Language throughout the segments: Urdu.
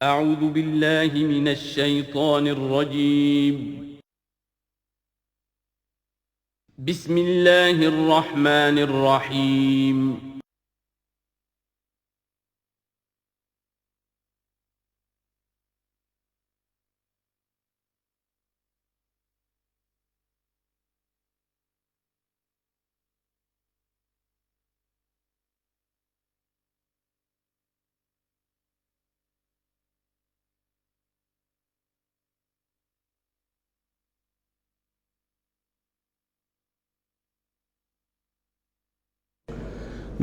اعوذ باللہ من الشیطان الرجیم بسم اللہ الرحمن الرحیم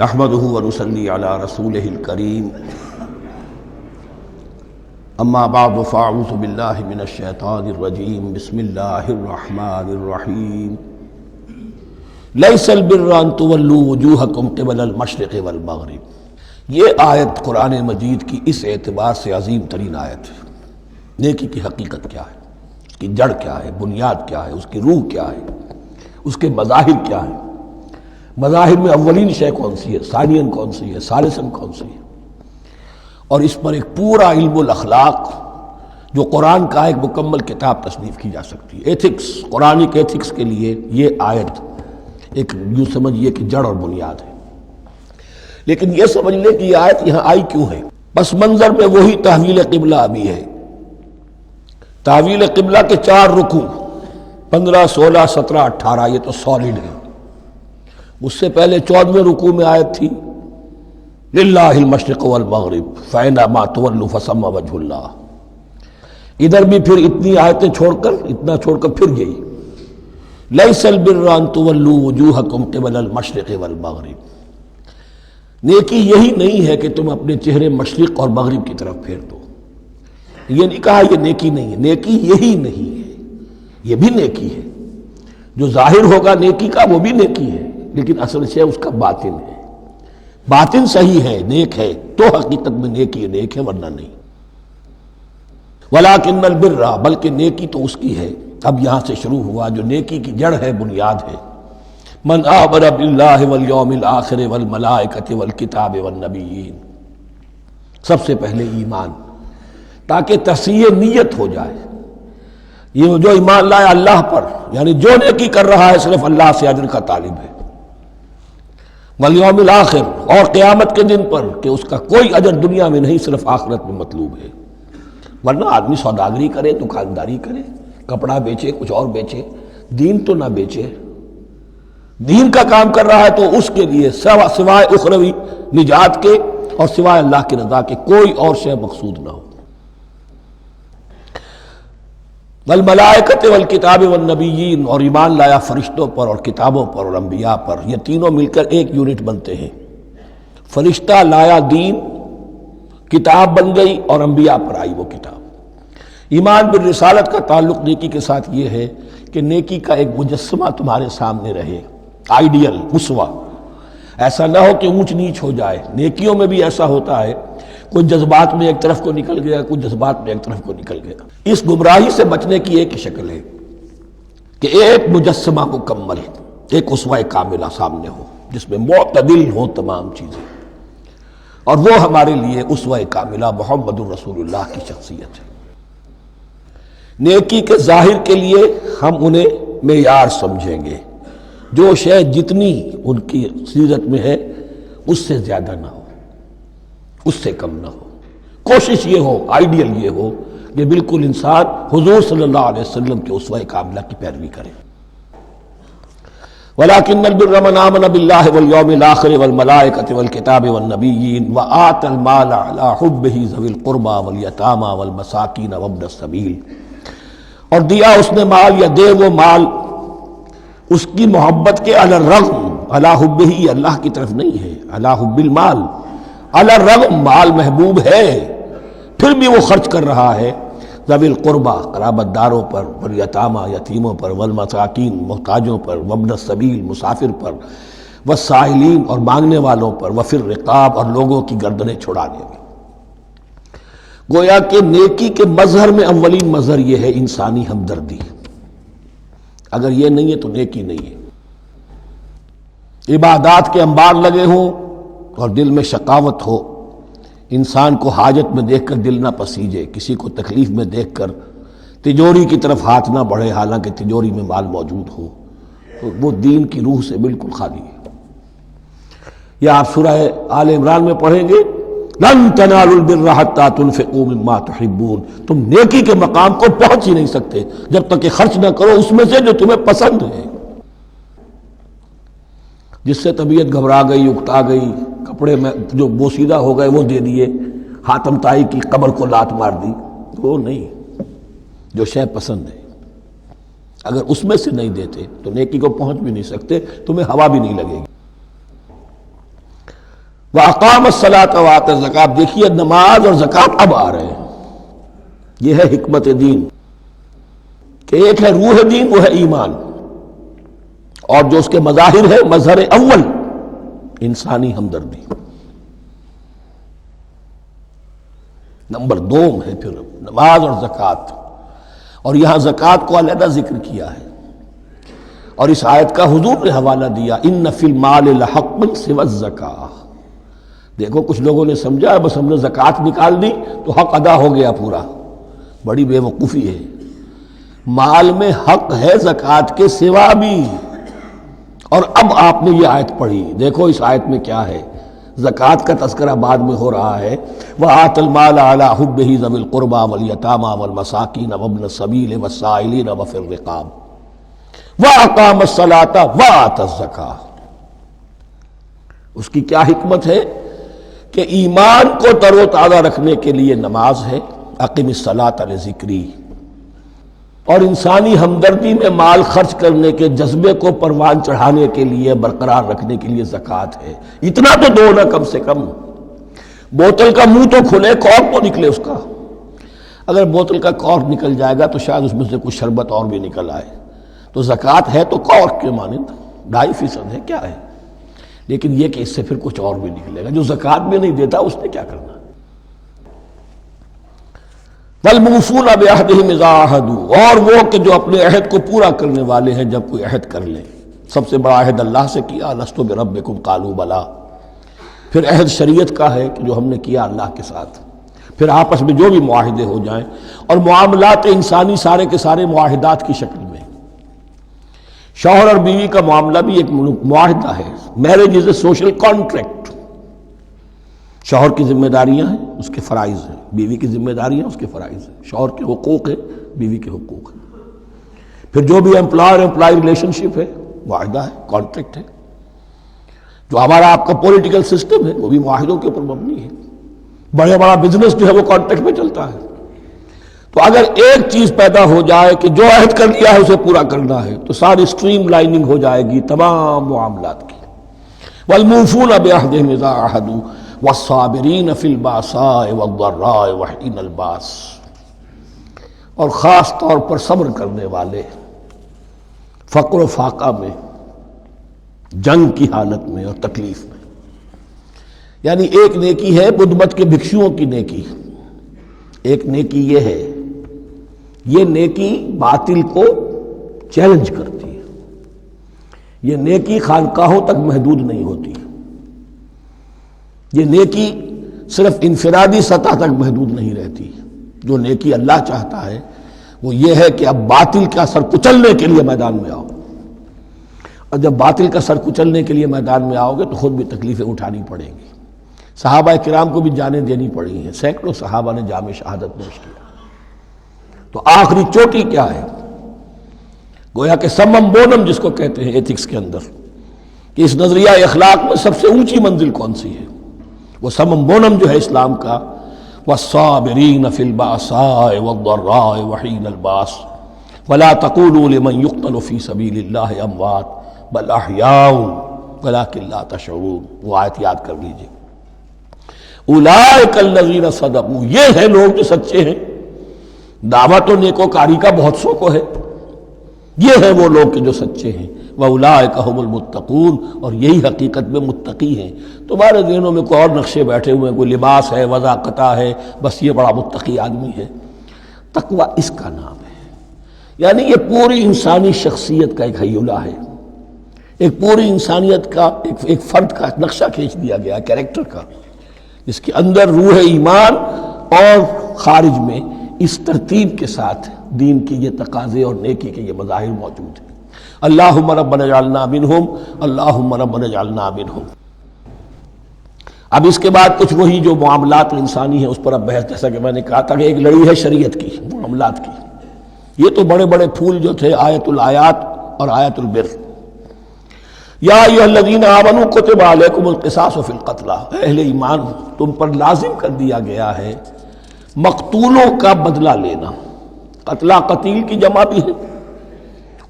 نحمده ونصلي على رسوله الكريم اما بعد فاعوذ بالله من الشیطان الرجیم بسم اللہ الرحمن الرحیم لیس البر ان تولوا وجوہکم قبل المشرق والمغرب۔ یہ آیت قرآن مجید کی اس اعتبار سے عظیم ترین آیت ہے۔ نیکی کی حقیقت کیا ہے، اس کی جڑ کیا ہے، بنیاد کیا ہے، اس کی روح کیا ہے، اس کے مظاہر کیا ہیں۔ مظاہر میں اولین شے کون سی ہے، ثانین کون سی ہے، ثالثاً کون سی ہے، اور اس پر ایک پورا علم الاخلاق جو قرآن کا ایک مکمل کتاب تصنیف کی جا سکتی ہے۔ ایتھکس، قرآنک ایتھکس کے لیے یہ آیت ایک یوں سمجھیے کہ جڑ اور بنیاد ہے۔ لیکن یہ سمجھ لیں کہ یہ آیت یہاں آئی کیوں ہے۔ پس منظر میں وہی تحویل قبلہ ابھی ہے۔ تحویل قبلہ کے 4 رکوع 15، 16، 17، 18 یہ تو سالڈ ہے۔ اس سے پہلے 14ویں رکوع میں آیت تھی للہ المشرق والمغرب فأینما تولوا فثم وجہ اللہ۔ ادھر بھی پھر اتنی آیتیں چھوڑ کر پھر گئی لیس البر ان تولوا وجوہکم قبل المشرق والمغرب۔ نیکی یہی نہیں ہے کہ تم اپنے چہرے مشرق اور مغرب کی طرف پھیر دو۔ یہ نہیں کہا یہ نیکی نہیں ہے، نیکی یہی نہیں ہے، یہ بھی نیکی ہے۔ جو ظاہر ہوگا نیکی کا وہ بھی نیکی ہے، لیکن اصل سے اس کا باطن ہے۔ باطن صحیح ہے، نیک ہے تو حقیقت میں نیکی نیک ہے، ورنہ نہیں۔ وَلَٰكِنَّ الْبِرَّ، بلکہ نیکی تو اس کی ہے۔ اب یہاں سے شروع ہوا جو نیکی کی جڑ ہے، بنیاد ہے۔ مَنْ آمَنَ بِاللَّهِ وَالْيَوْمِ الْآخِرِ وَالْمَلَائِكَةِ وَالْكِتَابِ وَالنَّبِيِّينَ۔ سب سے پہلے ایمان، تاکہ تصحیح نیت ہو جائے۔ یہ جو ایمان لائے اللہ پر، یعنی جو نیکی کر رہا ہے صرف اللہ سے اجر کا طالب ہے۔ والیوم الآخر، اور قیامت کے دن پر کہ اس کا کوئی اجر دنیا میں نہیں، صرف آخرت میں مطلوب ہے۔ ورنہ آدمی سوداگری کرے، دکانداری کرے، کپڑا بیچے، کچھ اور بیچے، دین تو نہ بیچے۔ دین کا کام کر رہا ہے تو اس کے لیے سوائے اخروی نجات کے اور سوائے اللہ کی رضا کے کوئی اور شے مقصود نہ ہو۔ والملائکۃ والکتاب والنبیین، اور ایمان لایا فرشتوں پر اور کتابوں پر اور انبیاء پر۔ یہ تینوں مل کر ایک یونٹ بنتے ہیں۔ فرشتہ لایا دین، کتاب بن گئی اور انبیاء پر آئی وہ کتاب۔ ایمان بالرسالت کا تعلق نیکی کے ساتھ یہ ہے کہ نیکی کا ایک مجسمہ تمہارے سامنے رہے، آئیڈیل، اسوہ۔ ایسا نہ ہو کہ اونچ نیچ ہو جائے۔ نیکیوں میں بھی ایسا ہوتا ہے، کوئی جذبات میں ایک طرف کو نکل گیا، کوئی جذبات میں ایک طرف کو نکل گیا۔ اس گمراہی سے بچنے کی ایک ہی شکل ہے کہ ایک مجسمہ مکمل، ایک اسوہ کاملہ سامنے ہو جس میں معتدل ہو تمام چیزیں، اور وہ ہمارے لیے اسوہ کاملہ محمد الرسول اللہ کی شخصیت ہے۔ نیکی کے ظاہر کے لیے ہم انہیں معیار سمجھیں گے، جو شے جتنی ان کی سیرت میں ہے اس سے زیادہ نہ ہو، اس سے کم نہ ہو۔ کوشش یہ ہو، آئیڈیل یہ ہو کہ بالکل انسان حضور صلی اللہ علیہ وسلم کے اسوہ کاملہ کی پیروی کرے۔ وَلَٰكِنَّ الْبِرَّ مَنْ آمَنَ بِاللَّهِ وَالْيَوْمِ الْآخِرِ وَالْمَلَائِكَةِ وَالْكِتَابِ وَالنَّبِيِّينَ وَآتَى الْمَالَ عَلَىٰ حُبِّهِ ذَوِي الْقُرْبَىٰ وَالْيَتَامَىٰ وَالْمَسَاكِينَ وَابْنَ السَّبِيلِ، اور دیا اس نے مال یا دے وہ مال اس کی محبت کے علی الرغم، علی حبہ اللہ کی طرف نہیں ہے، علی حب المال، علی الرغم مال محبوب ہے پھر بھی وہ خرچ کر رہا ہے، ذوی القربہ قرابت داروں پر، والیتامى یتیموں پر، والمساکین محتاجوں پر، وابن السبیل مسافر پر، والسائلین اور مانگنے والوں پر، وفی الرقاب اور لوگوں کی گردنیں چھڑانے میں۔ گویا کہ نیکی کے مظہر میں اولین مظہر یہ ہے انسانی ہمدردی۔ اگر یہ نہیں ہے تو نیکی نہیں ہے۔ عبادات کے انبار لگے ہوں اور دل میں شقاوت ہو، انسان کو حاجت میں دیکھ کر دل نہ پسیجے، کسی کو تکلیف میں دیکھ کر تجوری کی طرف ہاتھ نہ بڑھے حالانکہ تجوری میں مال موجود ہو، تو وہ دین کی روح سے بالکل خالی ہے۔ یا آپ سورہ آل عمران میں پڑھیں گے لن تنالوا البر حتى تنفقوا مما تحبون، تم نیکی کے مقام کو پہنچ ہی نہیں سکتے جب تک کہ خرچ نہ کرو اس میں سے جو تمہیں پسند ہے۔ جس سے طبیعت گھبرا گئی، اکتا گئی، کپڑے میں جو بوسیدہ ہو گئے وہ دے دیے، حاتم طائی کی قبر کو لات مار دی، وہ نہیں، جو شے پسند ہے اگر اس میں سے نہیں دیتے تو نیکی کو پہنچ بھی نہیں سکتے، تمہیں ہوا بھی نہیں لگے گی۔ وَأَقَامَ الصَّلَاةَ وَآتَى الزَّكَاةَ، دیکھیے نماز اور زکوٰۃ اب آ رہے ہیں۔ یہ ہے حکمت دین کہ ایک ہے روح دین، وہ ہے ایمان، اور جو اس کے مظاہر ہے، مظہر اول انسانی ہمدردی، نمبر دوم ہے پھر نماز اور زکوٰۃ، اور یہاں زکوٰۃ کو علیحدہ ذکر کیا ہے، اور اس آیت کا حضور نے حوالہ دیا ان فی المال لحقا سوی الزکاۃ۔ دیکھو کچھ لوگوں نے سمجھا بس ہم نے زکوٰۃ نکال دی تو حق ادا ہو گیا پورا، بڑی بے وقوفی ہے۔ مال میں حق ہے زکوٰۃ کے سوا بھی، اور اب آپ نے یہ آیت پڑھی، دیکھو اس آیت میں کیا ہے، زکوٰۃ کا تذکرہ بعد میں ہو رہا ہے، وَآتَى الْمَالَ عَلَىٰ حُبِّهِ ذَوِي الْقُرْبَىٰ وَالْيَتَامَىٰ وَالْمَسَاكِينَ وَابْنَ السَّبِيلِ وَالسَّائِلِينَ وَفِي الرِّقَابِ وَأَقَامَ الصَّلَاةَ وَآتَى الزَّكَاةَ۔ اس کی کیا حکمت ہے کہ ایمان کو تر و تازہ رکھنے کے لیے نماز ہے، اقم الصلاۃ لذکری، اور انسانی ہمدردی میں مال خرچ کرنے کے جذبے کو پروان چڑھانے کے لیے، برقرار رکھنے کے لیے زکوٰۃ ہے۔ اتنا تو دو نا کم سے کم، بوتل کا منہ تو کھلے، کارک تو نکلے اس کا، اگر بوتل کا کارک نکل جائے گا تو شاید اس میں سے کچھ شربت اور بھی نکل آئے، تو زکوٰۃ ہے تو کارک کے مانند 2.5% ہے، کیا ہے، لیکن یہ کہ اس سے پھر کچھ اور بھی نکلے گا۔ جو زکوٰۃ بھی نہیں دیتا اس نے کیا کرنا۔ وَالْمُوفُونَ بِعَهْدِهِمْ إِذَا عَاهَدُوا، اور وہ کہ جو اپنے عہد کو پورا کرنے والے ہیں جب کوئی عہد کر لیں۔ سب سے بڑا عہد اللہ سے کیا، لست بربکم قالوا بلی، پھر عہد شریعت کا ہے کہ جو ہم نے کیا اللہ کے ساتھ، پھر آپس میں جو بھی معاہدے ہو جائیں، اور معاملات انسانی سارے کے سارے معاہدات کی شکل میں۔ شوہر اور بیوی کا معاملہ بھی ایک معاہدہ ہے، marriage is a social contract. شوہر کی ذمہ داریاں ہیں، اس کے فرائض ہیں، بیوی کی ذمہ داریاں اس کے فرائض ہیں، شوہر کے حقوق ہیں، بیوی کے حقوق ہیں۔ پھر جو بھی امپلائر امپلائی ریلیشن شپ ہے، معاہدہ ہے، کانٹریکٹ ہے۔ جو ہمارا آپ کا پولیٹیکل سسٹم ہے وہ بھی معاہدوں کے اوپر مبنی ہے، بڑا بزنس جو ہے وہ کانٹریکٹ پہ چلتا ہے۔ تو اگر ایک چیز پیدا ہو جائے کہ جو عہد کر لیا ہے اسے پورا کرنا ہے، تو ساری اسٹریم لائننگ ہو جائے گی تمام معاملات کی۔ وَالْمُوفُونَ بِعَهْدِهِمْ إِذَا عَاهَدُوا وَالصَّابِرِينَ فِي الْبَأْسَاءِ وَالضَّرَّاءِ وَحِينَ الْبَأْسِ، اور خاص طور پر صبر کرنے والے فقر و فاقہ میں، جنگ کی حالت میں اور تکلیف میں۔ یعنی ایک نیکی ہے بدھ مت کے بھکشوؤں کی نیکی، ایک نیکی یہ ہے، یہ نیکی باطل کو چیلنج کرتی ہے، یہ نیکی خانقاہوں تک محدود نہیں ہوتی، یہ نیکی صرف انفرادی سطح تک محدود نہیں رہتی۔ جو نیکی اللہ چاہتا ہے وہ یہ ہے کہ اب باطل کا سر کچلنے کے لیے میدان میں آؤ، اور جب باطل کا سر کچلنے کے لیے میدان میں آؤ گے تو خود بھی تکلیفیں اٹھانی پڑیں گی۔ صحابہ کرام کو بھی جانیں دینی پڑی ہیں، سینکڑوں صحابہ نے جام شہادت نوش کیا۔ تو آخری چوٹی کیا ہے، گویا کہ سمم بونم جس کو کہتے ہیں ایتھکس کے اندر، کہ اس نظریہ اخلاق میں سب سے اونچی منزل کون سی ہے، وہ سمم بونم جو ہے اسلام کا، والصابرین فی البأساء والضراء وحین الباس ولا تقولوا لمن يقتل فی سبیل اللہ اموات بل احیاء ولکن لا تشعرون۔ وہ آیت یاد کر لیجیے، اولئک الذین صدقوا، یہ ہیں لوگ جو سچے ہیں، دعوت و نیکوکاری کا بہت شوق ہے، یہ ہیں وہ لوگ کہ جو سچے ہیں، وَأُولَٰئِكَ هُمُ الْمُتَّقُونَ، اور یہی حقیقت میں متقی ہیں۔ تمہارے ذہنوں میں کوئی اور نقشے بیٹھے ہوئے ہیں، کوئی لباس ہے، وضاقتہ ہے، بس یہ بڑا متقی آدمی ہے۔ تقویٰ اس کا نام ہے، یعنی یہ پوری انسانی شخصیت کا ایک ہیولہ ہے، ایک پوری انسانیت کا ایک فرد کا نقشہ کھینچ دیا گیا کیریکٹر کا، اس کے اندر روح ایمان اور خارج میں اس ترتیب کے ساتھ دین کی یہ تقاضے اور نیکی کے یہ مظاہر موجود ہیں۔ اللہم ربنا اجعلنا منہم، اللہم ربنا اجعلنا منہم۔ اب اس کے بعد کچھ وہی جو معاملات انسانی ہیں اس پر اب بحث، جیسا کہ میں نے کہا تھا کہ ایک لڑی ہے شریعت کی، معاملات کی۔ یہ تو بڑے بڑے پھول جو تھے آیت الآیات اور آیت البر۔ یا ایھا الذین آمنوا کتب علیکم القصاص فی القتلی، اہل ایمان تم پر لازم کر دیا گیا ہے مقتولوں کا بدلہ لینا۔ قتلہ قتیل کی جمع بھی ہے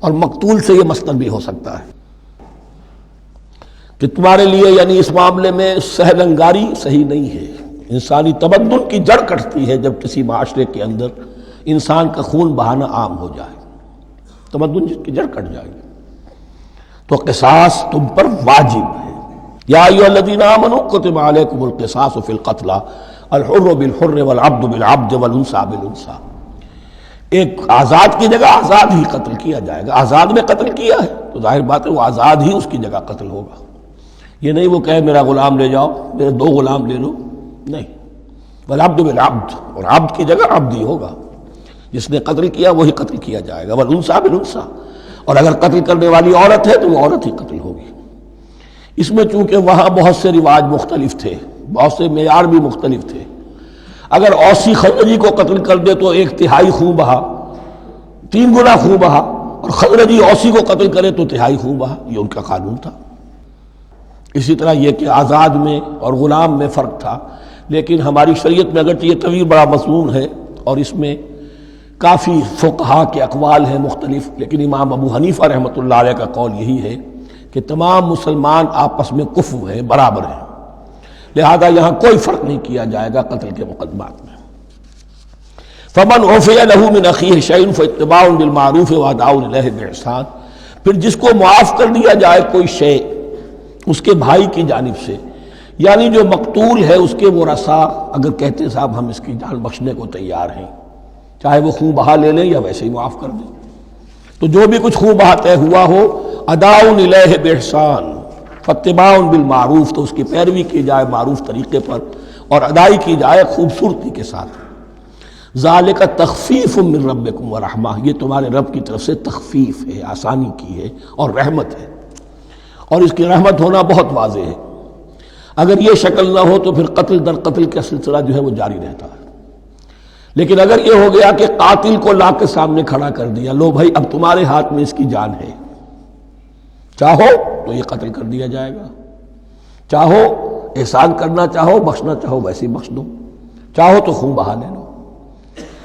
اور مقتول سے یہ مصدر بھی ہو سکتا ہے کہ تمہارے لیے یعنی اس معاملے میں سہل انگاری صحیح نہیں ہے۔ انسانی تمدن کی جڑ کٹتی ہے جب کسی معاشرے کے اندر انسان کا خون بہانا عام ہو جائے، تمدن کی جڑ کٹ جائے گی۔ تو قصاص تم پر واجب ہے۔ یا ایھا الذین آمنوا کتب علیکم القصاص فی القتلی الحر بالحر والعبد بالعبد والانثى بالانثى۔ ایک آزاد کی جگہ آزاد ہی قتل کیا جائے گا۔ آزاد میں قتل کیا ہے تو ظاہر بات ہے وہ آزاد ہی اس کی جگہ قتل ہوگا۔ یہ نہیں وہ کہے میرا غلام لے جاؤ، میرے 2 غلام لے لو، نہیں۔ والعبد بالعبد، اور عبد کی جگہ عبد ہی ہوگا، جس نے قتل کیا وہی قتل کیا جائے گا۔ والانثى بالانثى، اور اگر قتل کرنے والی عورت ہے تو وہ عورت ہی قتل ہوگی۔ اس میں چونکہ وہاں بہت سے رواج مختلف تھے، بہت سے معیار بھی مختلف تھے۔ اگر اوسی خزرجی کو قتل کر دے تو 1/3 خون بہا، 3 گنا خون بہا، اور خزرجی اوسی کو قتل کرے تو 1/3 خون بہا، یہ ان کا قانون تھا۔ اسی طرح یہ کہ آزاد میں اور غلام میں فرق تھا، لیکن ہماری شریعت میں اگرچہ یہ طویل بڑا مضمون ہے اور اس میں کافی فقہا کے اقوال ہیں مختلف، لیکن امام ابو حنیفہ رحمۃ اللہ علیہ کا قول یہی ہے کہ تمام مسلمان آپس میں کفو ہیں، برابر ہیں، لہذا یہاں کوئی فرق نہیں کیا جائے گا قتل کے مقدمات میں۔ فمن عفی لہ من اخیہ شیء فاتباع بالمعروف واداء الیہ باحسان، پھر جس کو معاف کر دیا جائے کوئی شے اس کے بھائی کی جانب سے، یعنی جو مقتول ہے اس کے ورثاء اگر کہتے ہیں صاحب ہم اس کی جان بخشنے کو تیار ہیں، چاہے وہ خون بہا لے لیں یا ویسے ہی معاف کر دیں، تو جو بھی کچھ خون بہا طے ہوا ہو اداء الیہ باحسان فاتباع بالمعروف، تو اس کی پیروی کی جائے معروف طریقے پر اور ادائی کی جائے خوبصورتی کے ساتھ۔ ذالک تخفیف من ربکم ورحمہ، یہ تمہارے رب کی طرف سے تخفیف ہے، آسانی کی ہے اور رحمت ہے، اور اس کی رحمت ہونا بہت واضح ہے۔ اگر یہ شکل نہ ہو تو پھر قتل در قتل کا سلسلہ جو ہے وہ جاری رہتا ہے، لیکن اگر یہ ہو گیا کہ قاتل کو لا کے سامنے کھڑا کر دیا، لو بھائی اب تمہارے ہاتھ میں اس کی جان ہے، چاہو تو یہ قتل کر دیا جائے گا، چاہو احسان کرنا چاہو بخشنا چاہو ویسے ہی بخش دو، چاہو تو خون بہا لے لو۔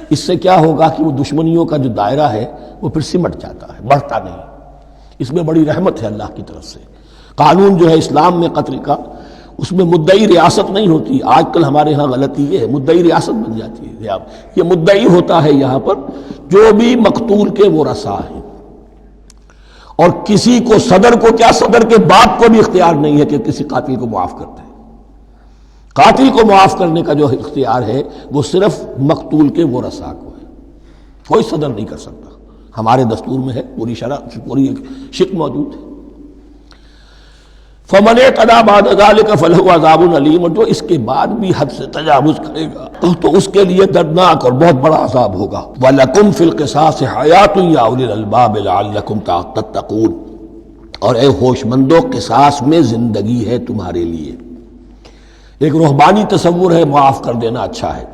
اس سے کیا ہوگا کہ وہ دشمنیوں کا جو دائرہ ہے وہ پھر سمٹ جاتا ہے، بڑھتا نہیں۔ اس میں بڑی رحمت ہے اللہ کی طرف سے۔ قانون جو ہے اسلام میں قتل کا، اس میں مدعی ریاست نہیں ہوتی۔ آج کل ہمارے ہاں غلطی یہ ہے، مدعی ریاست بن جاتی ہے۔ یہ مدعی ہوتا ہے یہاں پر جو بھی مقتول کے ورثاء ہیں، اور کسی کو صدر کو کیا، صدر کے باپ کو بھی اختیار نہیں ہے کہ کسی قاتل کو معاف کر دے۔ قاتل کو معاف کرنے کا جو اختیار ہے وہ صرف مقتول کے ورثاء کو ہے، کوئی صدر نہیں کر سکتا۔ ہمارے دستور میں ہے، پوری شرع پوری شک موجود ہے۔ فمن اعتدى بعد ذلك فله عذاب علیم، اور جو اس کے بعد بھی حد سے تجاوز کرے گا تو اس کے لیے دردناک اور بہت بڑا عذاب ہوگا۔ وَلَكُمْ فِي الْقِصَاصِ حَيَاةٌ يَا أُولِي الْأَلْبَابِ لَعَلَّكُمْ تَتَّقُونَ، اور اے ہوش مندو قصاص میں زندگی ہے تمہارے لیے۔ ایک روحانی تصور ہے معاف کر دینا اچھا ہے،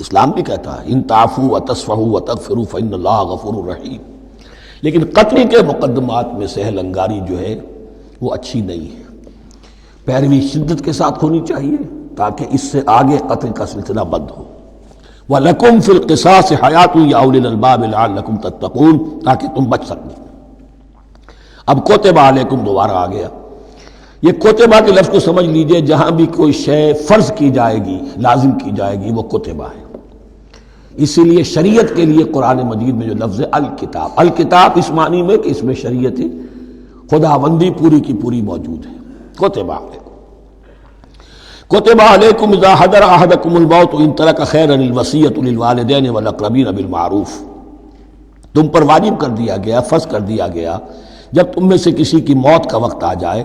اسلام بھی کہتا ہے ان تعفوا وتصفحوا وتغفروا فإن اللہ غفور رحیم، لیکن قتل کے مقدمات میں سہل انگاری جو ہے وہ اچھی نہیں ہے، پیروی شدت کے ساتھ ہونی چاہیے تاکہ اس سے آگے قتل کا سلسلہ بند ہو۔ وَلَكُمْ فِي الْقِصَاصِ حَيَاةٌ يَا أُولِي الْأَلْبَابِ لَعَلَّكُمْ تَتَّقُونَ، تاکہ تم بچ سکو۔ اب کوتبہ علیکم دوبارہ آ گیا۔ یہ کوتبہ کے لفظ کو سمجھ لیجئے، جہاں بھی کوئی شے فرض کی جائے گی، لازم کی جائے گی، وہ کوتبہ ہے۔ اسی لیے شریعت کے لیے قرآن مجید میں جو لفظ ہے الکتاب، الکتاب اس معنی میں کہ اس میں شریعت خداوندی پوری کی پوری موجود ہے۔ کوتبہ علیکم، کوتبہ علیکم اذا حضر احدکم الموت ان ترک خیرا الوصیۃ للوالدین والاقربین بالمعروف، تم پر واجب کر دیا گیا، فرض کر دیا گیا، جب تم میں سے کسی کی موت کا وقت آ جائے،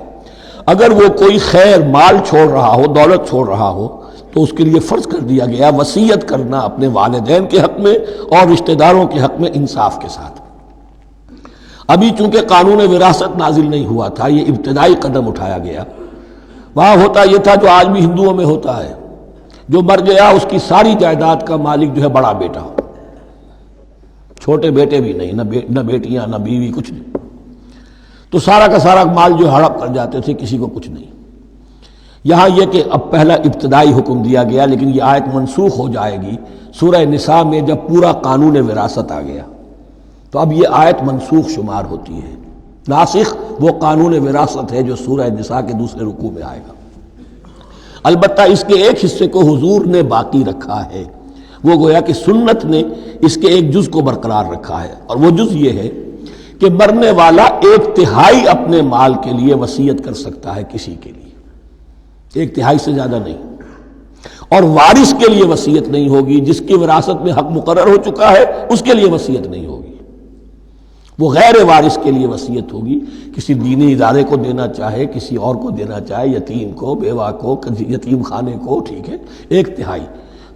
اگر وہ کوئی خیر مال چھوڑ رہا ہو، دولت چھوڑ رہا ہو، تو اس کے لیے فرض کر دیا گیا وصیت کرنا اپنے والدین کے حق میں اور رشتہ داروں کے حق میں انصاف کے ساتھ۔ ابھی چونکہ قانون وراثت نازل نہیں ہوا تھا، یہ ابتدائی قدم اٹھایا گیا۔ وہاں ہوتا یہ تھا جو آج بھی ہندوؤں میں ہوتا ہے، جو مر گیا اس کی ساری جائیداد کا مالک جو ہے بڑا بیٹا ہو، چھوٹے بیٹے بھی نہیں، نہ بیٹیاں نہ بیوی، کچھ نہیں، تو سارا کا سارا مال جو ہڑپ کر جاتے تھے، کسی کو کچھ نہیں۔ یہاں یہ کہ اب پہلا ابتدائی حکم دیا گیا، لیکن یہ آیت منسوخ ہو جائے گی سورہ نساء میں جب پورا قانون وراثت آ گیا، تو اب یہ آیت منسوخ شمار ہوتی ہے۔ ناسخ وہ قانون وراثت ہے جو سورہ نساء کے دوسرے رکوع میں آئے گا۔ البتہ اس کے ایک حصے کو حضور نے باقی رکھا ہے، وہ گویا کہ سنت نے اس کے ایک جز کو برقرار رکھا ہے، اور وہ جز یہ ہے کہ مرنے والا 1/3 اپنے مال کے لیے وصیت کر سکتا ہے کسی کے لیے، 1/3 سے زیادہ نہیں، اور وارث کے لیے وصیت نہیں ہوگی۔ جس کی وراثت میں حق مقرر ہو چکا ہے اس کے لیے وصیت نہیں ہوگی، وہ غیر وارث کے لیے وصیت ہوگی، کسی دینی ادارے کو دینا چاہے، کسی اور کو دینا چاہے، یتیم کو، بیوہ کو، یتیم خانے کو، ٹھیک ہے، 1/3۔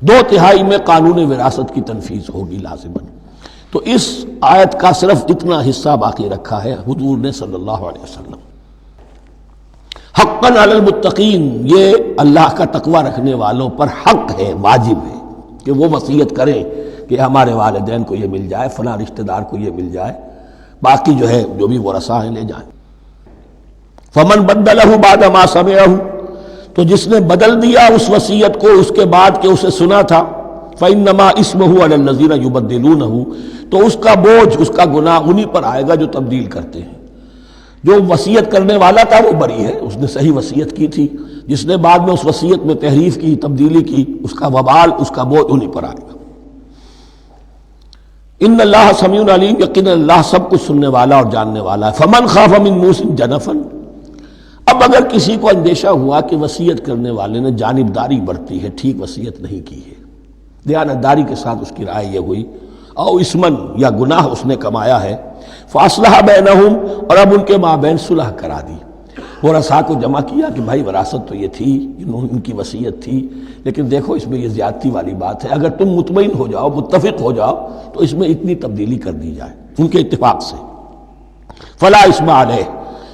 2/3 میں قانون وراثت کی تنفیذ ہوگی لازماً۔ تو اس آیت کا صرف اتنا حصہ باقی رکھا ہے حضور نے صلی اللہ علیہ وسلم۔ حقاً علی المتقین، یہ اللہ کا تقوی رکھنے والوں پر حق ہے، واجب ہے کہ وہ وصیت کریں کہ ہمارے والدین کو یہ مل جائے، فلاں رشتہ دار کو یہ مل جائے، باقی جو ہے جو بھی ورثاء ہیں لے جائیں۔ فمن بدلہ بعد ما سمعہ، تو جس نے بدل دیا اس وصیت کو اس کے بعد کہ اسے سنا تھا، فإنما اسمہ علی الذین یبدلونہ، تو اس کا بوجھ، اس کا گناہ انہی پر آئے گا جو تبدیل کرتے ہیں۔ جو وصیت کرنے والا تھا وہ بری ہے، اس نے صحیح وصیت کی تھی، جس نے بعد میں اس وصیت میں تحریف کی، تبدیلی کی، اس کا وبال، اس کا بوجھ انہی پر آئے گا۔ ان اللہ سمیع علیم، یقینا اللہ سب کچھ سننے والا اور جاننے والا ہے۔ فمن خاف من موص جنفا، اب اگر کسی کو اندیشہ ہوا کہ وصیت کرنے والے نے جانبداری برتی ہے، ٹھیک وصیت نہیں کی ہے، دیانتداری کے ساتھ اس کی رائے یہ ہوئی، او اسمن، یا گناہ اس نے کمایا ہے، فاصلح بینہم، اور اب ان کے مابین صلح کرا دی، ورثاء کو جمع کیا کہ بھائی وراثت تو یہ تھی، ان کی وصیت تھی، لیکن دیکھو اس میں یہ زیادتی والی بات ہے، اگر تم مطمئن ہو جاؤ، متفق ہو جاؤ تو اس میں اتنی تبدیلی کر دی جائے ان کے اتفاق سے، فلا اسم علیہ،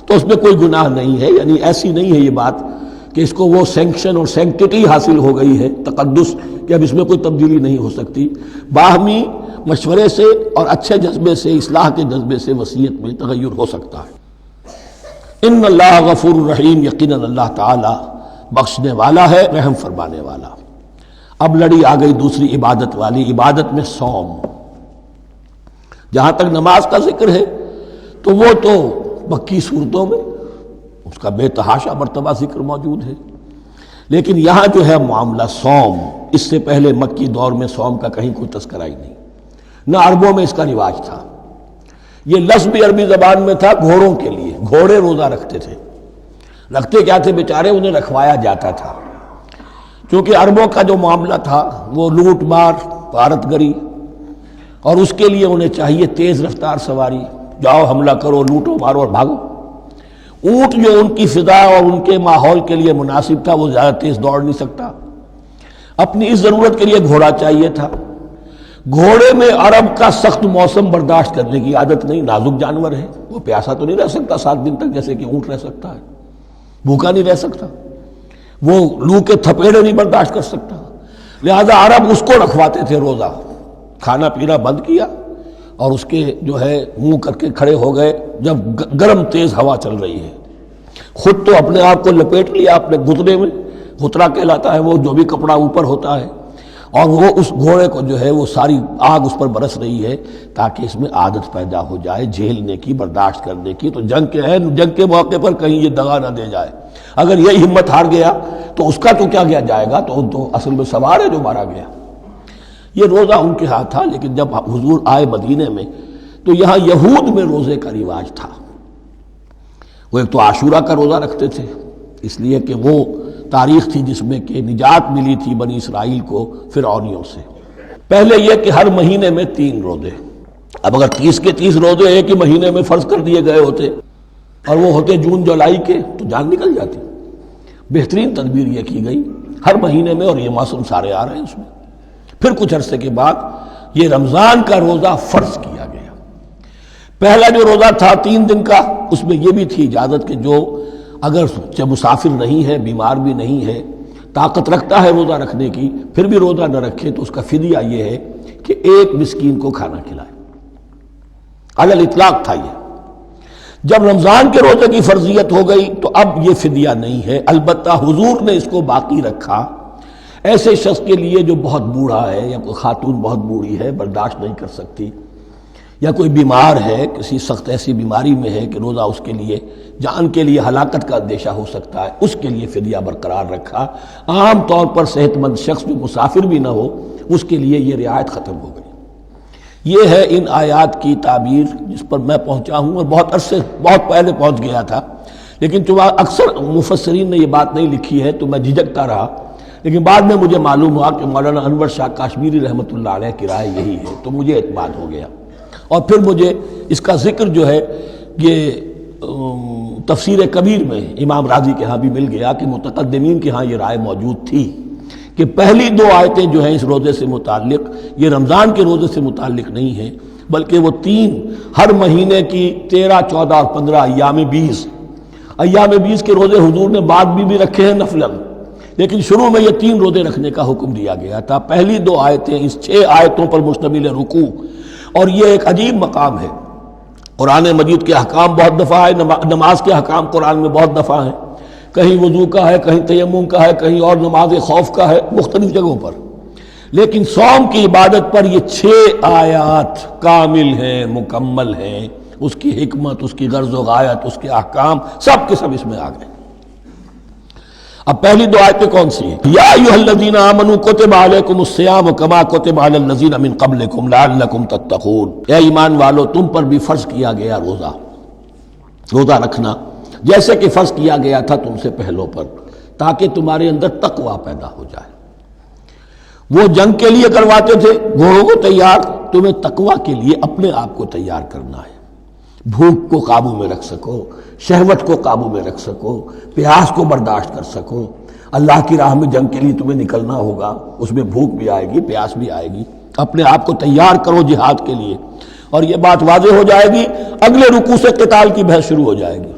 تو اس میں کوئی گناہ نہیں ہے، یعنی ایسی نہیں ہے یہ بات کہ اس کو وہ سینکشن اور سینکٹیٹی حاصل ہو گئی ہے، تقدس، کہ اب اس میں کوئی تبدیلی نہیں ہو سکتی۔ باہمی مشورے سے اور اچھے جذبے سے، اصلاح کے جذبے سے وصیت میں تغیر ہو سکتا ہے۔ ان اللہ غفور الرحیم، یقیناً اللہ تعالی بخشنے والا ہے، رحم فرمانے والا۔ اب لڑی آ گئی دوسری عبادت والی، عبادت میں صوم۔ جہاں تک نماز کا ذکر ہے تو وہ تو مکی صورتوں میں اس کا بے تحاشا مرتبہ ذکر موجود ہے، لیکن یہاں جو ہے معاملہ صوم، اس سے پہلے مکی دور میں صوم کا کہیں کوئی تذکرہ ہی نہیں، نہ عربوں میں اس کا رواج تھا۔ یہ لفظ بھی عربی زبان میں تھا گھوڑوں کے لیے، گھوڑے روزہ رکھتے تھے، رکھتے کیا تھے بیچارے، انہیں رکھوایا جاتا تھا، کیونکہ عربوں کا جو معاملہ تھا وہ لوٹ مار، غارت گری، اور اس کے لیے انہیں چاہیے تیز رفتار سواری، جاؤ حملہ کرو، لوٹو مارو اور بھاگو۔ اونٹ جو ان کی فضا اور ان کے ماحول کے لیے مناسب تھا، وہ زیادہ تیز دوڑ نہیں سکتا، اپنی اس ضرورت کے لیے گھوڑا چاہیے تھا۔ گھوڑے میں عرب کا سخت موسم برداشت کرنے کی عادت نہیں، نازک جانور ہے، وہ پیاسا تو نہیں رہ سکتا 7 دن تک جیسے کہ اونٹ رہ سکتا ہے، بھوکا نہیں رہ سکتا، وہ لو کے تھپیڑے نہیں برداشت کر سکتا، لہذا عرب اس کو رکھواتے تھے روزہ، کھانا پینا بند کیا اور اس کے جو ہے منہ کر کے کھڑے ہو گئے جب گرم تیز ہوا چل رہی ہے، خود تو اپنے آپ کو لپیٹ لیا اپنے گھتنے میں، گھترا کہلاتا ہے وہ جو بھی کپڑا اوپر ہوتا ہے، اور وہ اس گھوڑے کو جو ہے وہ ساری آگ اس پر برس رہی ہے تاکہ اس میں عادت پیدا ہو جائے جھیلنے کی، برداشت کرنے کی، تو جنگ کے موقع پر کہیں یہ دغا نہ دے جائے۔ اگر یہ ہمت ہار گیا تو اس کا تو کیا گیا جائے گا، تو اصل میں سوار ہے جو مارا گیا۔ یہ روزہ ان کے ہاتھ تھا، لیکن جب حضور آئے مدینے میں تو یہاں یہود میں روزے کا رواج تھا، وہ ایک تو عاشورہ کا روزہ رکھتے تھے، اس لیے کہ وہ تاریخ تھی جس میں کہ نجات ملی تھی بنی اسرائیل کو فرعونیوں سے۔ پہلے یہ کہ ہر مہینے میں 3 روزے، اب اگر 30 کے 30 روزے ایک ہی مہینے میں فرض کر دیے گئے ہوتے اور وہ ہوتے جون جولائی کے تو جان نکل جاتی. بہترین تدبیر یہ کی گئی ہر مہینے میں، اور یہ موسم سارے آ رہے ہیں اس میں. پھر کچھ عرصے کے بعد یہ رمضان کا روزہ فرض کیا گیا. پہلا جو روزہ تھا 3 دن کا، اس میں یہ بھی تھی اجازت کہ جو اگر مسافر نہیں ہے، بیمار بھی نہیں ہے، طاقت رکھتا ہے روزہ رکھنے کی، پھر بھی روزہ نہ رکھے تو اس کا فدیہ یہ ہے کہ 1 مسکین کو کھانا کھلائے. علی الاطلاق تھا یہ. جب رمضان کے روزے کی فرضیت ہو گئی تو اب یہ فدیہ نہیں ہے. البتہ حضور نے اس کو باقی رکھا ایسے شخص کے لیے جو بہت بوڑھا ہے، یا کوئی خاتون بہت بوڑھی ہے برداشت نہیں کر سکتی، یا کوئی بیمار ہے، کسی سخت ایسی بیماری میں ہے کہ روزہ اس کے لیے جان کے لیے ہلاکت کا اندیشہ ہو سکتا ہے، اس کے لیے فدیہ برقرار رکھا. عام طور پر صحت مند شخص جو مسافر بھی نہ ہو اس کے لیے یہ رعایت ختم ہو گئی. یہ ہے ان آیات کی تعبیر جس پر میں پہنچا ہوں، اور بہت پہلے پہنچ گیا تھا، لیکن چونکہ اکثر مفسرین نے یہ بات نہیں لکھی ہے تو میں جھجکتا رہا. لیکن بعد میں مجھے معلوم ہوا کہ مولانا انور شاہ کاشمیری رحمۃ اللہ علیہ کی رائے یہی ہے، تو مجھے اعتماد ہو گیا. اور پھر مجھے اس کا ذکر جو ہے یہ تفسیر کبیر میں امام راضی کے ہاں بھی مل گیا کہ متقدمین کے ہاں یہ رائے موجود تھی کہ پہلی 2 آیتیں جو ہیں اس روزے سے متعلق یہ رمضان کے روزے سے متعلق نہیں ہیں، بلکہ وہ 3 ہر مہینے کی 13، 14 اور 15 ایام 20 کے روزے حضور نے بعد بھی رکھے ہیں نفلاً، لیکن شروع میں یہ 3 روزے رکھنے کا حکم دیا گیا تھا. پہلی 2 آیتیں اس 6 آیتوں پر مشتمل رکوع، اور یہ ایک عجیب مقام ہے. قرآن مجید کے احکام بہت دفعہ ہے، نماز کے احکام قرآن میں بہت دفعہ ہیں، کہیں وضو کا ہے، کہیں تیمم کا ہے، کہیں اور نماز خوف کا ہے، مختلف جگہوں پر. لیکن صوم کی عبادت پر یہ 6 آیات کامل ہیں، مکمل ہیں. اس کی حکمت، اس کی غرض و غایت، اس کے احکام سب کے سب اس میں آ گئے. اب پہلی 2 آیتیں کون سی ہیں؟ یا ایھا الذین آمنوا کتب علیکم الصیام کما کتب علی الذین من قبلکم لعلکم تتقون. اے ایمان والو، تم پر بھی فرض کیا گیا روزہ رکھنا، جیسے کہ فرض کیا گیا تھا تم سے پہلوں پر، تاکہ تمہارے اندر تقوی پیدا ہو جائے. وہ جنگ کے لیے کرواتے تھے گھوڑوں کو تیار، تمہیں تقوی کے لیے اپنے آپ کو تیار کرنا ہے. بھوک کو قابو میں رکھ سکو، شہوت کو قابو میں رکھ سکو، پیاس کو برداشت کر سکو. اللہ کی راہ میں جنگ کے لیے تمہیں نکلنا ہوگا، اس میں بھوک بھی آئے گی، پیاس بھی آئے گی. اپنے آپ کو تیار کرو جہاد کے لیے. اور یہ بات واضح ہو جائے گی اگلے رکوع سے قتال کی بحث شروع ہو جائے گی.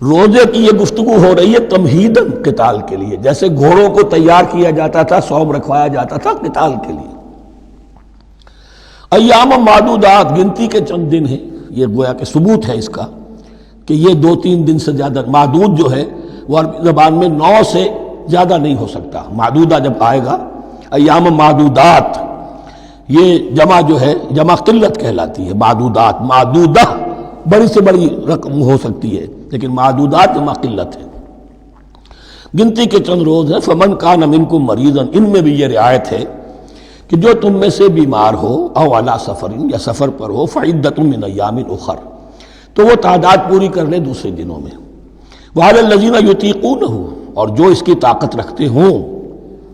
روزے کی یہ گفتگو ہو رہی ہے تمہیداً قتال کے لیے، جیسے گھوڑوں کو تیار کیا جاتا تھا، صوم رکھوایا جاتا تھا قتال کے لیے. ایام معدودات، گنتی کے چند دن ہیں. یہ گویا کہ ثبوت ہے اس کا کہ یہ 2-3 دن سے زیادہ. معدود جو ہے وہ عربی زبان میں 9 سے زیادہ نہیں ہو سکتا. معدودہ جب آئے گا، ایام معدودات یہ جمع جو ہے جمع قلت کہلاتی ہے. معدودات، معدودہ بڑی سے بڑی رقم ہو سکتی ہے، لیکن معدودات جمع قلت ہے. گنتی کے چند روز ہیں. فمن کان منکم مریضا، ان میں بھی یہ رعایت ہے کہ جو تم میں سے بیمار ہو، او علی سفر، یا سفر پر ہو، فعدۃ من ایام اخر، تو وہ تعداد پوری کر لے دوسرے دنوں میں. وعلی الذین یطیقونہ، اور جو اس کی طاقت رکھتے ہوں،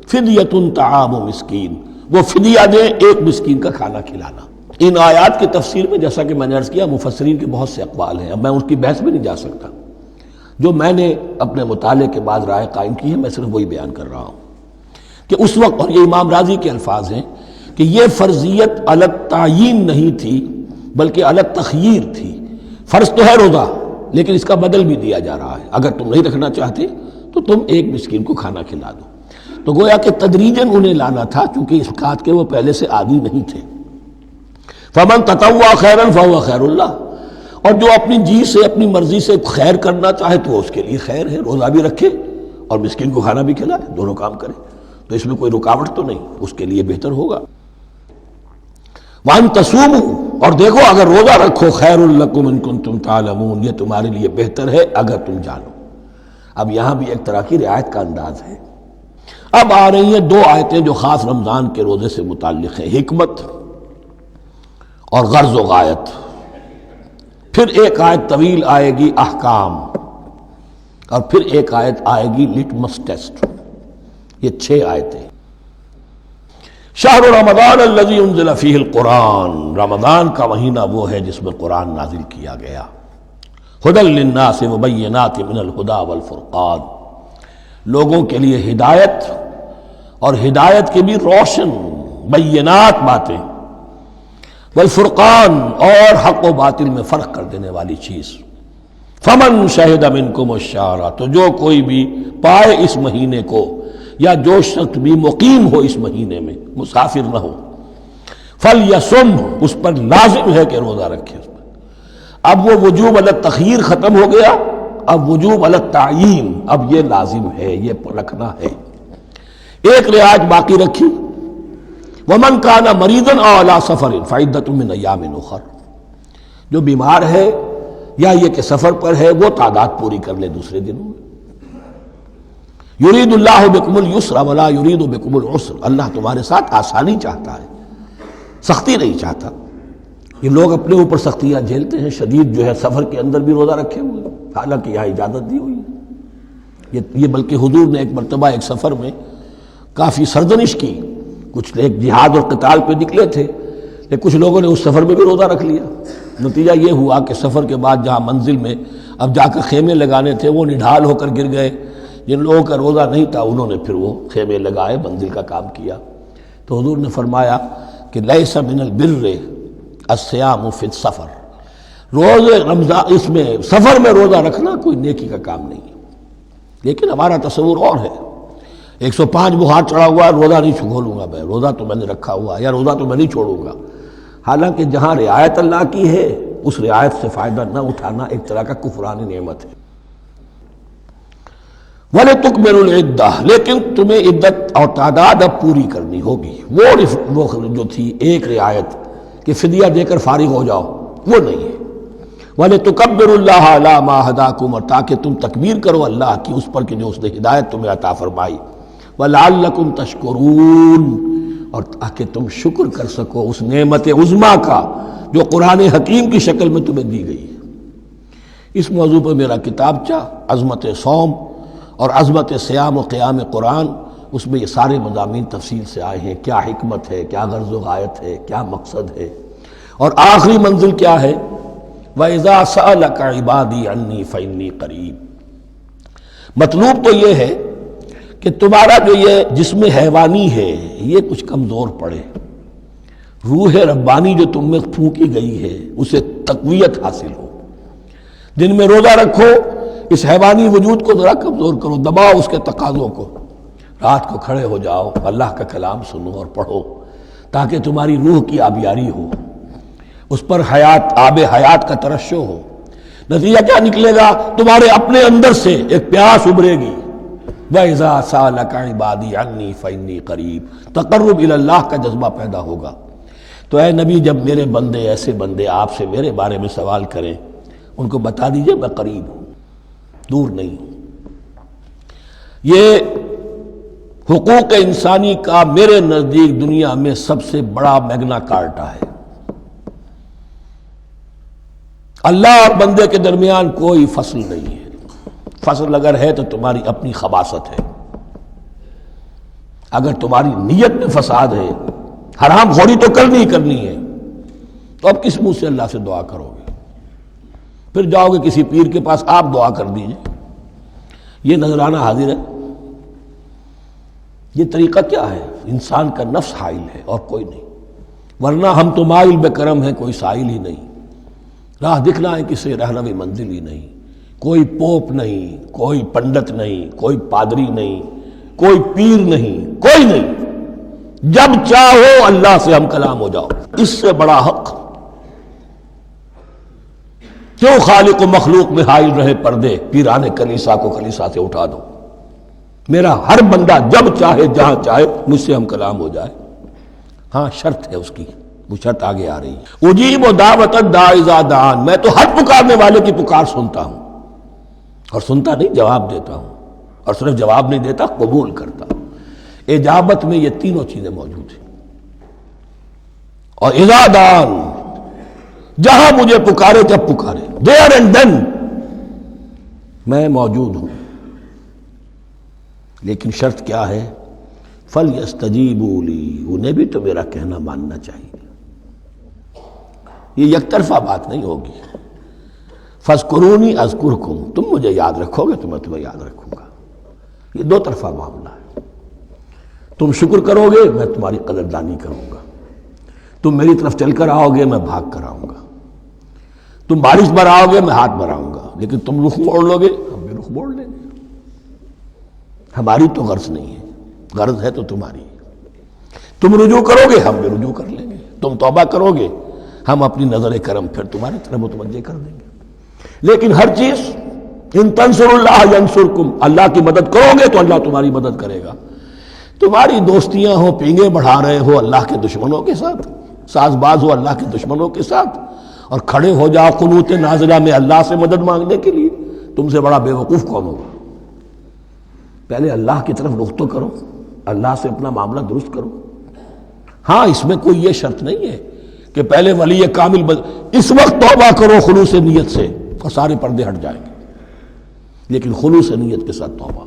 فدیۃ طعام مسکین، وہ فدیہ دیں 1 مسکین کا کھانا کھلانا. ان آیات کی تفسیر میں جیسا کہ میں نے عرض کیا مفسرین کے بہت سے اقوال ہیں. اب میں اس کی بحث میں نہیں جا سکتا. جو میں نے اپنے مطالعے کے بعد رائے قائم کی ہے میں صرف وہی بیان کر رہا ہوں کہ اس وقت، اور یہ امام راضی کے الفاظ ہیں، کہ یہ فرضیت الگ تعیین نہیں تھی بلکہ الگ تخییر تھی. فرض تو ہے روزہ، لیکن اس کا بدل بھی دیا جا رہا ہے. اگر تم نہیں رکھنا چاہتے تو تم 1 مسکین کو کھانا کھلا دو. تو گویا کہ تدریجاً انہیں لانا تھا، چونکہ اس بات کے وہ پہلے سے عادی نہیں تھے. فمن تطوع خیرا فهو خیر اللہ، اور جو اپنی جی سے، اپنی مرضی سے خیر کرنا چاہے تو اس کے لیے خیر ہے. روزہ بھی رکھے اور مسکین کو کھانا بھی کھلائے، دونوں کام کرے، تو اس میں کوئی رکاوٹ تو نہیں، اس کے لیے بہتر ہوگا. وَأَن تَصُومُوا، اور دیکھو اگر روزہ رکھو، خیر لکم ان کنتم تعلمون، یہ تمہارے لیے بہتر ہے اگر تم جانو. اب یہاں بھی ایک طرح کی رعایت کا انداز ہے. اب آ رہی ہیں 2 آیتیں جو خاص رمضان کے روزے سے متعلق ہیں، حکمت اور غرض و غایت. پھر ایک آیت طویل آئے گی احکام، اور پھر ایک آیت آئے گی لٹمس ٹیسٹ. یہ 6 آیتیں. شہر رمضان الذی انزل فیہ القرآن، رمضان کا مہینہ وہ ہے جس میں قرآن نازل کیا گیا. ہدی للناس وبینات من الہدی والفرقان، لوگوں کے لیے ہدایت اور ہدایت کی بھی روشن بینات باتیں، والفرقان اور حق و باطل میں فرق کر دینے والی چیز۔ فمن شہد منکم الشہر، تو جو کوئی بھی پائے اس مہینے کو، یا جو شخص بھی مقیم ہو اس مہینے میں، مسافر نہ ہو، فلیصم، اس پر لازم ہے کہ روزہ رکھے۔ اب وہ وجوب علی التخییر ختم ہو گیا، اب وجوب علی التعیین، اب یہ لازم ہے، یہ رکھنا ہے۔ ایک رعایت باقی رکھی، ومن کان مریضا او علی سفر فعدۃ من ایام اخر، جو بیمار ہے یا یہ کہ سفر پر ہے وہ تعداد پوری کر لے دوسرے دنوں میں۔ یرید اللہ بکم الیسر ولا یرید بکم العسر، اللہ تمہارے ساتھ آسانی چاہتا ہے، سختی نہیں چاہتا۔ یہ لوگ اپنے اوپر سختیاں جھیلتے ہیں، شدید جو ہے سفر کے اندر بھی روزہ رکھے ہوئے، حالانکہ یہاں اجازت دی ہوئی ہے۔ یہ بلکہ حضور نے ایک مرتبہ ایک سفر میں کافی سرزنش کی، کچھ ایک جہاد اور قتال پہ نکلے تھے، لیکن کچھ لوگوں نے اس سفر میں بھی روزہ رکھ لیا۔ نتیجہ یہ ہوا کہ سفر کے بعد جہاں منزل میں اب جا کر خیمے لگانے تھے وہ نڈھال ہو کر گر گئے، جن لوگوں کا روزہ نہیں تھا انہوں نے پھر وہ خیمے لگائے، منزل کا کام کیا۔ تو حضور نے فرمایا کہ لیس من البر الصیام فی السفر، روزے رمضان اس میں سفر میں روزہ رکھنا کوئی نیکی کا کام نہیں ہے۔ لیکن ہمارا تصور اور ہے، 105 بخار چڑھا ہوا ہے، روزہ نہیں کھولوں گا میں، روزہ تو میں نے رکھا ہوا ہے، یا روزہ تو میں نہیں چھوڑوں گا۔ حالانکہ جہاں رعایت اللہ کی ہے اس رعایت سے فائدہ نہ اٹھانا ایک طرح کا کفران نعمت ہے۔ وَلِتُكْمِلُوا الْعِدَّةَ، لیکن تمہیں عدت اور تعداد اب پوری کرنی ہوگی۔ وہ جو تھی ایک رعایت کہ فدیہ دے کر فارغ ہو جاؤ، وہ نہیں ہے۔ وَلِتُكَبِّرُوا اللَّهَ عَلَىٰ مَا هَدَاكُمْ، اور تاکہ تم تکبیر کرو اللہ کی اس پر کہ جو اس نے ہدایت تمہیں عطا فرمائی۔ وَلَعَلَّكُمْ تَشْكُرُونَ، اور تاکہ تم شکر کر سکو اس نعمت عظمیٰ کا جو قرآن حکیم کی شکل میں تمہیں دی گئی ہے۔ اس موضوع پر میرا کتابچہ عظمت صوم اور عظمت صیام و قیام قرآن، اس میں یہ سارے مضامین تفصیل سے آئے ہیں، کیا حکمت ہے، کیا غرض و غایت ہے، کیا مقصد ہے، اور آخری منزل کیا ہے، وَإِذَا سَأَلَكَ عِبَادِي عَنِّي فَإِنِّي قَرِيبٌ۔ مطلوب تو یہ ہے کہ تمہارا جو یہ جسم حیوانی ہے یہ کچھ کمزور پڑے، روح ربانی جو تم میں پھونکی گئی ہے اسے تقویت حاصل ہو۔ دن میں روزہ رکھو، اس حیوانی وجود کو ذرا کمزور کرو، دباؤ اس کے تقاضوں کو، رات کو کھڑے ہو جاؤ، اللہ کا کلام سنو اور پڑھو، تاکہ تمہاری روح کی آبیاری ہو، اس پر حیات، آب حیات کا ترشح ہو۔ نتیجہ کیا نکلے گا؟ تمہارے اپنے اندر سے ایک پیاس ابھرے گی، وَإِذَا سَأَلَكَ عِبَادِي عَنِّي فَإِنِّي قَرِيبٌ، تقرب الی اللہ کا جذبہ پیدا ہوگا۔ تو اے نبی، جب میرے بندے، ایسے بندے آپ سے میرے بارے میں سوال کریں، ان کو بتا دیجئے میں قریب ہوں، دور نہیں ہوں۔ یہ حقوق انسانی کا میرے نزدیک دنیا میں سب سے بڑا میگنا کارٹا ہے۔ اللہ اور بندے کے درمیان کوئی فصل نہیں ہے، فصل اگر ہے تو تمہاری اپنی خباثت ہے، اگر تمہاری نیت میں فساد ہے، حرام خوری تو کرنی ہی کرنی ہے، تو اب کس منہ سے اللہ سے دعا کرو گے؟ پھر جاؤ گے کسی پیر کے پاس، آپ دعا کر دیجئے، یہ نذرانہ حاضر ہے؟ یہ طریقہ کیا ہے؟ انسان کا نفس حائل ہے اور کوئی نہیں، ورنہ ہم تو مائل بے کرم ہیں، کوئی سائل ہی نہیں، راہ دکھنا ہے کسی رہنوی منزل ہی نہیں، کوئی پوپ نہیں، کوئی پنڈت نہیں، کوئی پادری نہیں، کوئی پیر نہیں، کوئی نہیں، جب چاہو اللہ سے ہم کلام ہو جاؤ۔ اس سے بڑا حق کیوں خالق و مخلوق میں حائل رہے پردے؟ پیران کلیسا کو کلیسا سے اٹھا دو، میرا ہر بندہ جب چاہے جہاں چاہے مجھ سے ہم کلام ہو جائے۔ ہاں شرط ہے اس کی، وہ شرط آگے آ رہی ہے، اجیب دعوت الداعی اذا دعان، میں تو ہر پکارنے والے کی پکار سنتا ہوں، اور سنتا نہیں جواب دیتا ہوں، اور صرف جواب نہیں دیتا، قبول کرتا ہوں۔ اجابت میں یہ تینوں چیزیں موجود ہیں۔ اور اذا دعان، جہاں مجھے پکارے جب پکارے، there and then میں موجود ہوں۔ لیکن شرط کیا ہے؟ فَلْيَسْتَجِيبُوا لِي، انہیں بھی تو میرا کہنا ماننا چاہیے، یہ یک طرفہ بات نہیں ہوگی۔ فاذکرونی اذکرکم، تم مجھے یاد رکھو گے تو میں تمہیں یاد رکھوں گا۔ یہ دو طرفہ معاملہ ہے۔ تم شکر کرو گے میں تمہاری قدردانی کروں گا، تم میری طرف چل کر آؤ گے میں بھاگ کر آؤں گا، تم بارش برآؤ گے میں ہاتھ بڑھاؤں گا، لیکن تم رخ موڑ لو گے ہم بھی رخ موڑ لیں گے۔ ہماری تو غرض نہیں ہے، غرض ہے تو تمہاری۔ تم رجوع کرو گے ہم بھی رجوع کر لیں گے، تم توبہ کرو گے ہم اپنی نظر کرم پھر تمہاری طرف متوجہ کر دیں گے۔ لیکن ہر چیز ان تنصروا اللہ ینصرکم، اللہ کی مدد کرو گے تو اللہ تمہاری مدد کرے گا۔ تمہاری دوستیاں ہو، پینگے بڑھا رہے ہو اللہ کے دشمنوں کے ساتھ، ساز باز ہو اللہ کے دشمنوں کے ساتھ، اور کھڑے ہو جاؤ قنوت نازلہ میں اللہ سے مدد مانگنے کے لیے، تم سے بڑا بے وقوف کون ہوگا؟ پہلے اللہ کی طرف رخ تو کرو، اللہ سے اپنا معاملہ درست کرو۔ ہاں اس میں کوئی یہ شرط نہیں ہے کہ پہلے ولی کامل اس وقت توبہ کرو خلوص نیت سے اور سارے پردے ہٹ جائیں گے، لیکن خلوص نیت کے ساتھ توبہ۔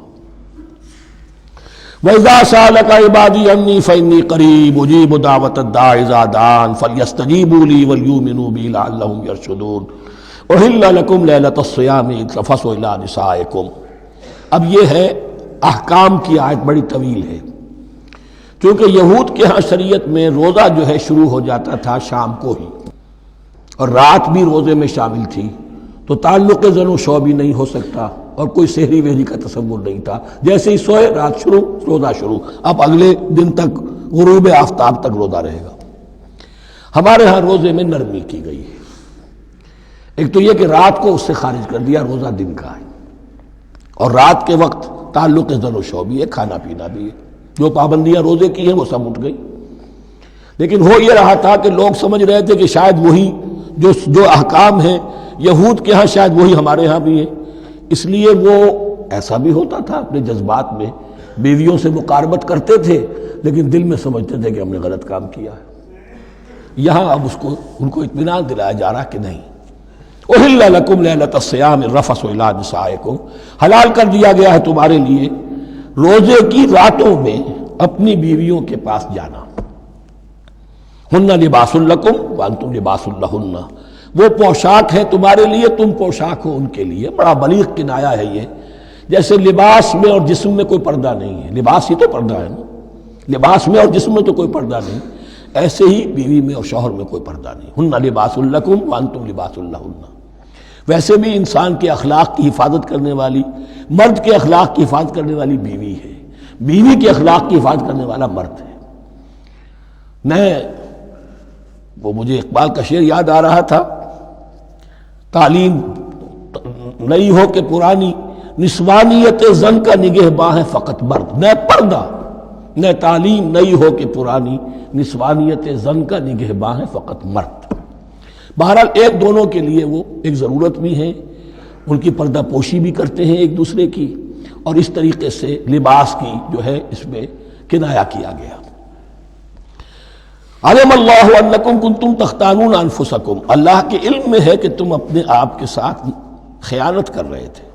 وَإِذَا سَأَلَكَ عِبَادِي عَنِّي فَإِنِّي قَرِيبٌ أُجِيبُ دَعْوَةَ الدَّاعِ إِذَا دَعَانِ فَلْيَسْتَجِيبُوا لِي وَلْيُؤْمِنُوا بِي لَعَلَّهُمْ يَرْشُدُونَ أُحِلَّ لَكُمْ لَيْلَةَ الصِّيَامِ الرَّفَثُ إِلَىٰ نِسَائِكُمْ۔ اب یہ ہے احکام کی آیت، بڑی طویل ہے، کیونکہ یہود کے ہاں شریعت میں روزہ جو ہے شروع ہو جاتا تھا شام کو ہی، اور رات بھی روزے میں شامل تھی، تو تعلق زن و شو بھی نہیں ہو سکتا، اور کوئی سحری وحری کا تصور نہیں تھا، جیسے ہی سوئے رات شروع روزہ شروع، اب اگلے دن تک غروب آفتاب تک روزہ رہے گا۔ ہمارے ہاں روزے میں نرمی کی گئی ہے، ایک تو یہ کہ رات کو اس سے خارج کر دیا، روزہ دن کا ہے، اور رات کے وقت تعلق زن و شو بھی ہے، کھانا پینا بھی ہے، جو پابندیاں روزے کی ہیں وہ سب اٹھ گئی۔ لیکن ہو یہ رہا تھا کہ لوگ سمجھ رہے تھے کہ شاید وہی جو احکام ہیں یہود کے ہاں شاید وہی ہمارے ہاں بھی ہیں، اس لیے وہ ایسا بھی ہوتا تھا اپنے جذبات میں بیویوں سے مقاربت کرتے تھے، لیکن دل میں سمجھتے تھے کہ ہم نے غلط کام کیا ہے۔ یہاں اب ان کو اطمینان دلایا جا رہا کہ نہیں، احل لکم لیلۃ الصیام الرفث الی نسائکم، حلال کر دیا گیا ہے تمہارے لیے روزے کی راتوں میں اپنی بیویوں کے پاس جانا۔ ہن لباس لکم وانتم لباس لہن، وہ پوشاک ہے تمہارے لیے، تم پوشاک ہو ان کے لیے۔ بڑا بلیغ کنایا ہے یہ، جیسے لباس میں اور جسم میں کوئی پردہ نہیں ہے، لباس ہی تو پردہ ہے نا، لباس میں اور جسم میں تو کوئی پردہ نہیں، ایسے ہی بیوی میں اور شوہر میں کوئی پردہ نہیں۔ ہن لباس لکم وانتم لباس لہن۔ ویسے بھی انسان کے اخلاق کی حفاظت کرنے والی، مرد کے اخلاق کی حفاظت کرنے والی بیوی ہے، بیوی کے اخلاق کی حفاظت کرنے والا مرد ہے۔ وہ مجھے اقبال کا شعر یاد آ رہا تھا، تعلیم نئی ہو کہ پرانی، نسوانیت زن کا نگہباں ہے فقط مرد۔ نہ پردہ نہ تعلیم نئی ہو کہ پرانی، نسوانیت زن کا نگہباں ہے فقط مرد۔ بہرحال ایک دونوں کے لیے وہ ایک ضرورت بھی ہے، ان کی پردہ پوشی بھی کرتے ہیں ایک دوسرے کی، اور اس طریقے سے لباس کی جو ہے اس میں کنایا کیا گیا۔ علم اللہ انکم کنتم تختانون انفسکم، اللہ کے علم میں ہے کہ تم اپنے آپ کے ساتھ خیانت کر رہے تھے،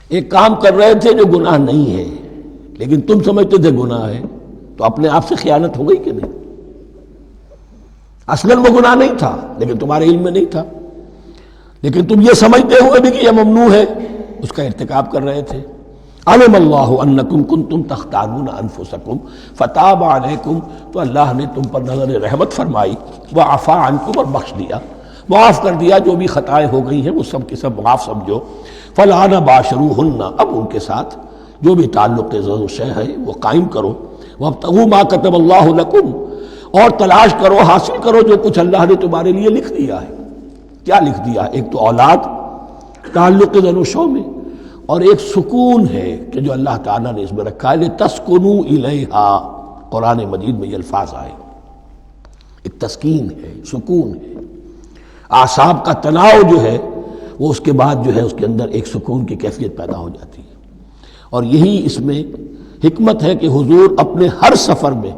ایک کام کر رہے تھے جو گناہ نہیں ہے، لیکن تم سمجھتے تھے گناہ ہے، تو اپنے آپ سے خیانت ہو گئی کہ نہیں؟ اصلاً وہ گناہ نہیں تھا لیکن تمہارے علم میں نہیں تھا، لیکن تم یہ سمجھتے ہوئے بھی کہ یہ ممنوع ہے، اس کا ارتکاب کر رہے تھے۔ علم اللہ انکم کنتم تختانون انفسکم فتاب علیکم، تو اللہ نے تم پر نظر رحمت فرمائی، وعفا عنکم، اور بخش دیا، معاف کر دیا، جو بھی خطائیں ہو گئی ہیں وہ سب کے سب معاف سمجھو۔ فالآن باشروہن، اب ان کے ساتھ جو بھی تعلق زد و شے ہے وہ قائم کرو۔ وابتغوا ما کتب اللہ لکم، اور تلاش کرو، حاصل کرو جو کچھ اللہ نے تمہارے لیے لکھ دیا ہے۔ کیا لکھ دیا ہے؟ ایک تو اولاد تعلق زد و شو میں، اور ایک سکون ہے کہ جو اللہ تعالیٰ نے اس میں رکھا ہے، لِتَسْكُنُوا إِلَيْهَا، قرآن مجید میں یہ الفاظ آئے، ایک تسکین ہے، سکون ہے، اعصاب کا تناؤ جو ہے وہ اس کے بعد جو ہے اس کے اندر ایک سکون کی کیفیت پیدا ہو جاتی ہے۔ اور یہی اس میں حکمت ہے کہ حضور اپنے ہر سفر میں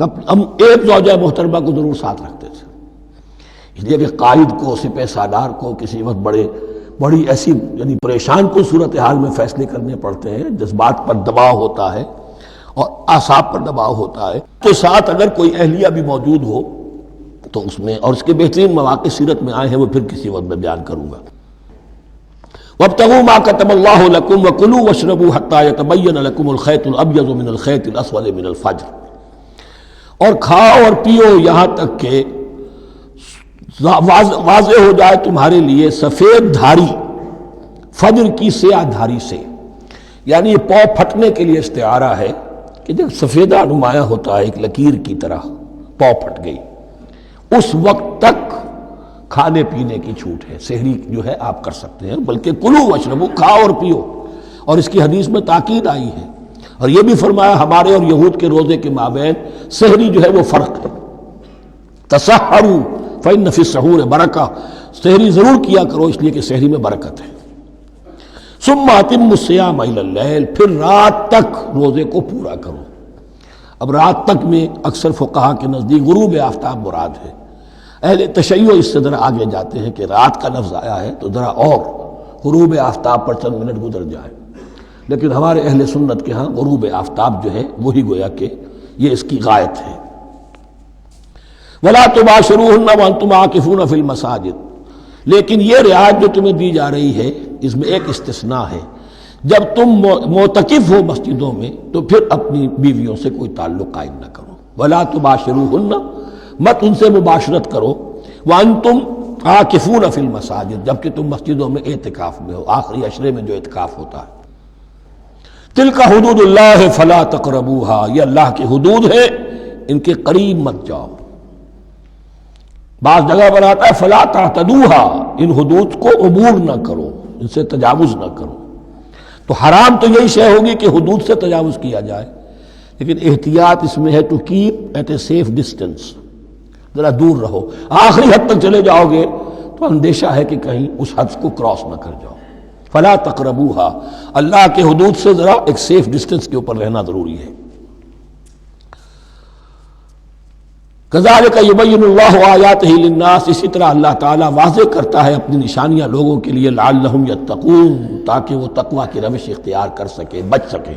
ہم ایک زوجہ محترمہ کو ضرور ساتھ رکھتے تھے، اس لیے کہ قائد کو، سپہ سالار کو کسی وقت بڑی ایسی یعنی پریشان کن صورتحال میں فیصلے کرنے پڑتے ہیں، جذبات پر دباؤ ہوتا ہے اور اعصاب پر دباؤ ہوتا ہے، تو ساتھ اگر کوئی اہلیہ بھی موجود ہو تو اس میں اور اس کے بہترین مواقع سیرت میں آئے ہیں، وہ پھر کسی وقت میں بیان کروں گا۔ وابتغوا ما كتب الله لكم وكلوا واشربوا حتى يتبين لكم الخيط الابيض من الخيط الاسود من الفجر، اور کھاؤ اور پیو یہاں تک کہ واضح ہو جائے تمہارے لیے سفید دھاری فجر کی سیاہ دھاری سے، یعنی یہ پاؤ پھٹنے کے لیے استعارہ ہے کہ جب سفیدہ نمایاں ہوتا ہے ایک لکیر کی طرح، پاؤ پھٹ گئی، اس وقت تک کھانے پینے کی چھوٹ ہے، سحری جو ہے آپ کر سکتے ہیں، بلکہ کلو واشربو، کھاؤ اور پیو، اور اس کی حدیث میں تاکید آئی ہے، اور یہ بھی فرمایا ہمارے اور یہود کے روزے کے مابین سحری جو ہے وہ فرق ہے، تسحروا فإن فی السحور برکہ، سحری ضرور کیا کرو اس لیے کہ سحری میں برکت ہے۔ ثم اتموا الصیام الی اللیل، پھر رات تک روزے کو پورا کرو۔ اب رات تک میں اکثر فقہا کے نزدیک غروب آفتاب مراد ہے، اہل تشیع اس سے ذرا آگے جاتے ہیں کہ رات کا لفظ آیا ہے تو ذرا اور غروب آفتاب پر چند منٹ گزر جائے، لیکن ہمارے اہل سنت کے ہاں غروب آفتاب جو ہے وہی گویا کہ یہ اس کی غایت ہے۔ وَلَا تُبَاشِرُوهُنَّ وَأَنْتُمْ عَاكِفُونَ فِي الْمَسَاجِدِ، لیکن یہ رعایت جو تمہیں دی جا رہی ہے اس میں ایک استثناء ہے، جب تم معتکف ہو مسجدوں میں تو پھر اپنی بیویوں سے کوئی تعلق قائم نہ کرو۔ وَلَا تُبَاشِرُوهُنَّ، مت ان سے مباشرت کرو، وَأَنْتُمْ عَاكِفُونَ فِي الْمَسَاجِدِ، جبکہ تم مسجدوں میں اعتکاف میں ہو، آخری عشرے میں جو اعتکاف ہوتا ہے۔ تِلْكَ حُدُودُ اللَّهِ فَلَا تَقْرَبُوهَا، یہ اللہ کی حدود ہے، ان کے قریب مت جاؤ۔ بعض جگہ پر آتا ہے فَلَا تَعْتَدُوهَا، ان حدود کو عبور نہ کرو، ان سے تجاوز نہ کرو۔ تو حرام تو یہی شے ہوگی کہ حدود سے تجاوز کیا جائے، لیکن احتیاط اس میں ہے to keep at a safe distance, ذرا دور رہو۔ آخری حد تک چلے جاؤ گے تو اندیشہ ہے کہ کہیں اس حد کو کراس نہ کر جاؤ۔ فلا تقربوها، اللہ کے حدود سے ذرا ایک سیف ڈسٹینس کے اوپر رہنا ضروری ہے۔ کذالک یبین اللہ آیاتہ للناس، اسی طرح اللہ تعالیٰ واضح کرتا ہے اپنی نشانیاں لوگوں کے لیے، لعلہم یتقون، تاکہ وہ تقوی کی روش اختیار کر سکے، بچ سکے۔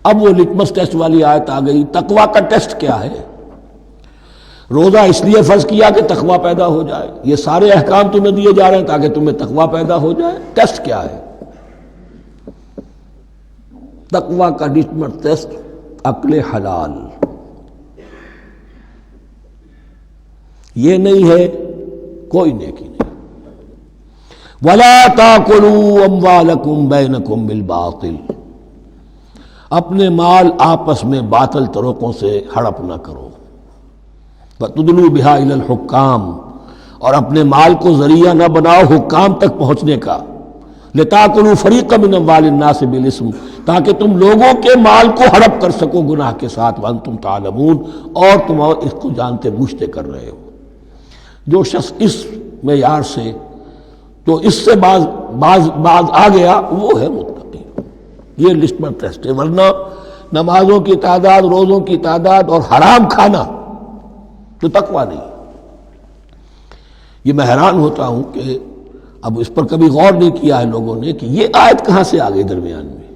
اب وہ لٹمس ٹیسٹ والی آیت آ گئی، تقوی کا ٹیسٹ کیا ہے؟ روزہ اس لیے فرض کیا کہ تقوی پیدا ہو جائے، یہ سارے احکام تمہیں دیے جا رہے ہیں تاکہ تمہیں تقوی پیدا ہو جائے۔ ٹیسٹ کیا ہے؟ تقوی کا لٹمس ٹیسٹ عقل حلال، یہ نہیں ہے کوئی نیکی نہیں۔ وَلَا تَأْكُلُوا أَمْوَالَكُمْ بَيْنَكُمْ بِالْبَاطِلِ، اپنے مال آپس میں باطل طریقوں سے ہڑپ نہ کرو۔ وَتُدْلُوا بِهَا إِلَى الْحُكَّامِ، اور اپنے مال کو ذریعہ نہ بناؤ حکام تک پہنچنے کا، لِتَأْكُلُوا فَرِيقًا مِنْ أَمْوَالِ النَّاسِ بِالْإِثْمِ، تاکہ تم لوگوں کے مال کو ہڑپ کر سکو گناہ کے ساتھ، وَأَنْتُمْ تَعْلَمُونَ، اور تم اس کو جانتے بوجھتے کر رہے ہو۔ جو شخص اس معیار سے تو اس سے باز آ گیا وہ ہے متقی، یہ لسٹ پر ٹیسٹ ہے۔ ورنہ نمازوں کی تعداد، روزوں کی تعداد اور حرام کھانا تو تقویٰ نہیں۔ یہ میں حیران ہوتا ہوں کہ اب اس پر کبھی غور نہیں کیا ہے لوگوں نے کہ یہ آیت کہاں سے آ گئی درمیان میں۔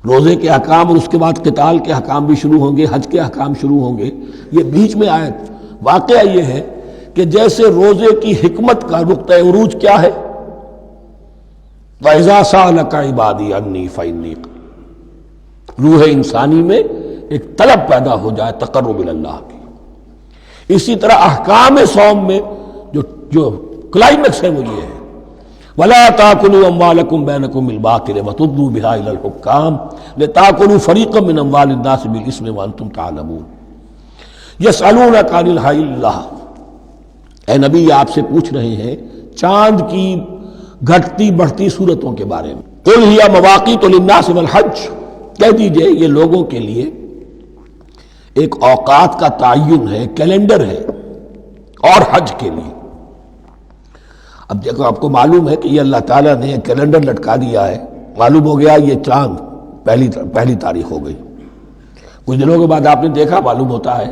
روزے کے احکام اور اس کے بعد قتال کے احکام بھی شروع ہوں گے، حج کے احکام شروع ہوں گے، یہ بیچ میں آیت۔ واقعہ یہ ہے کہ جیسے روزے کی حکمت کا نقطہ عروج کیا ہے، وَإِذَا سَأَلَكَ عِبَادِي عَنِّي فَإِنِّي قَرِيبٌ، روح انسانی میں ایک طلب پیدا ہو جائے تقرب اللہ کی۔ اسی طرح احکام صوم میں جو کلائمیکس ہے وہ یہ ہے، وَلَا تَأْكُلُوا أَمْوَالَكُمْ بَيْنَكُمْ بِالْبَاطِلِ وَتُدْلُوا بِهَا إِلَى الْحُكَّامِ لِتَأْكُلُوا فَرِيقًا مِنْ أَمْوَالِ النَّاسِ بِالْإِثْمِ وَأَنْتُمْ تَعْلَمُونَ۔ يَسْأَلُونَكَ عَنِ الْأَهِلَّةِ، اے نبی آپ سے پوچھ رہے ہیں چاند کی گھٹتی بڑھتی صورتوں کے بارے میں۔ قُلْ هِيَ مَوَاقِيتُ لِلنَّاسِ وَالْحَجِّ، کہہ دیجئے یہ لوگوں کے لیے ایک اوقات کا تعین ہے، کیلنڈر ہے، اور حج کے لیے۔ اب دیکھو آپ کو معلوم ہے کہ یہ اللہ تعالیٰ نے ایک کیلنڈر لٹکا دیا ہے، معلوم ہو گیا یہ چاند پہلی تاریخ ہو گئی، کچھ دنوں کے بعد آپ نے دیکھا معلوم ہوتا ہے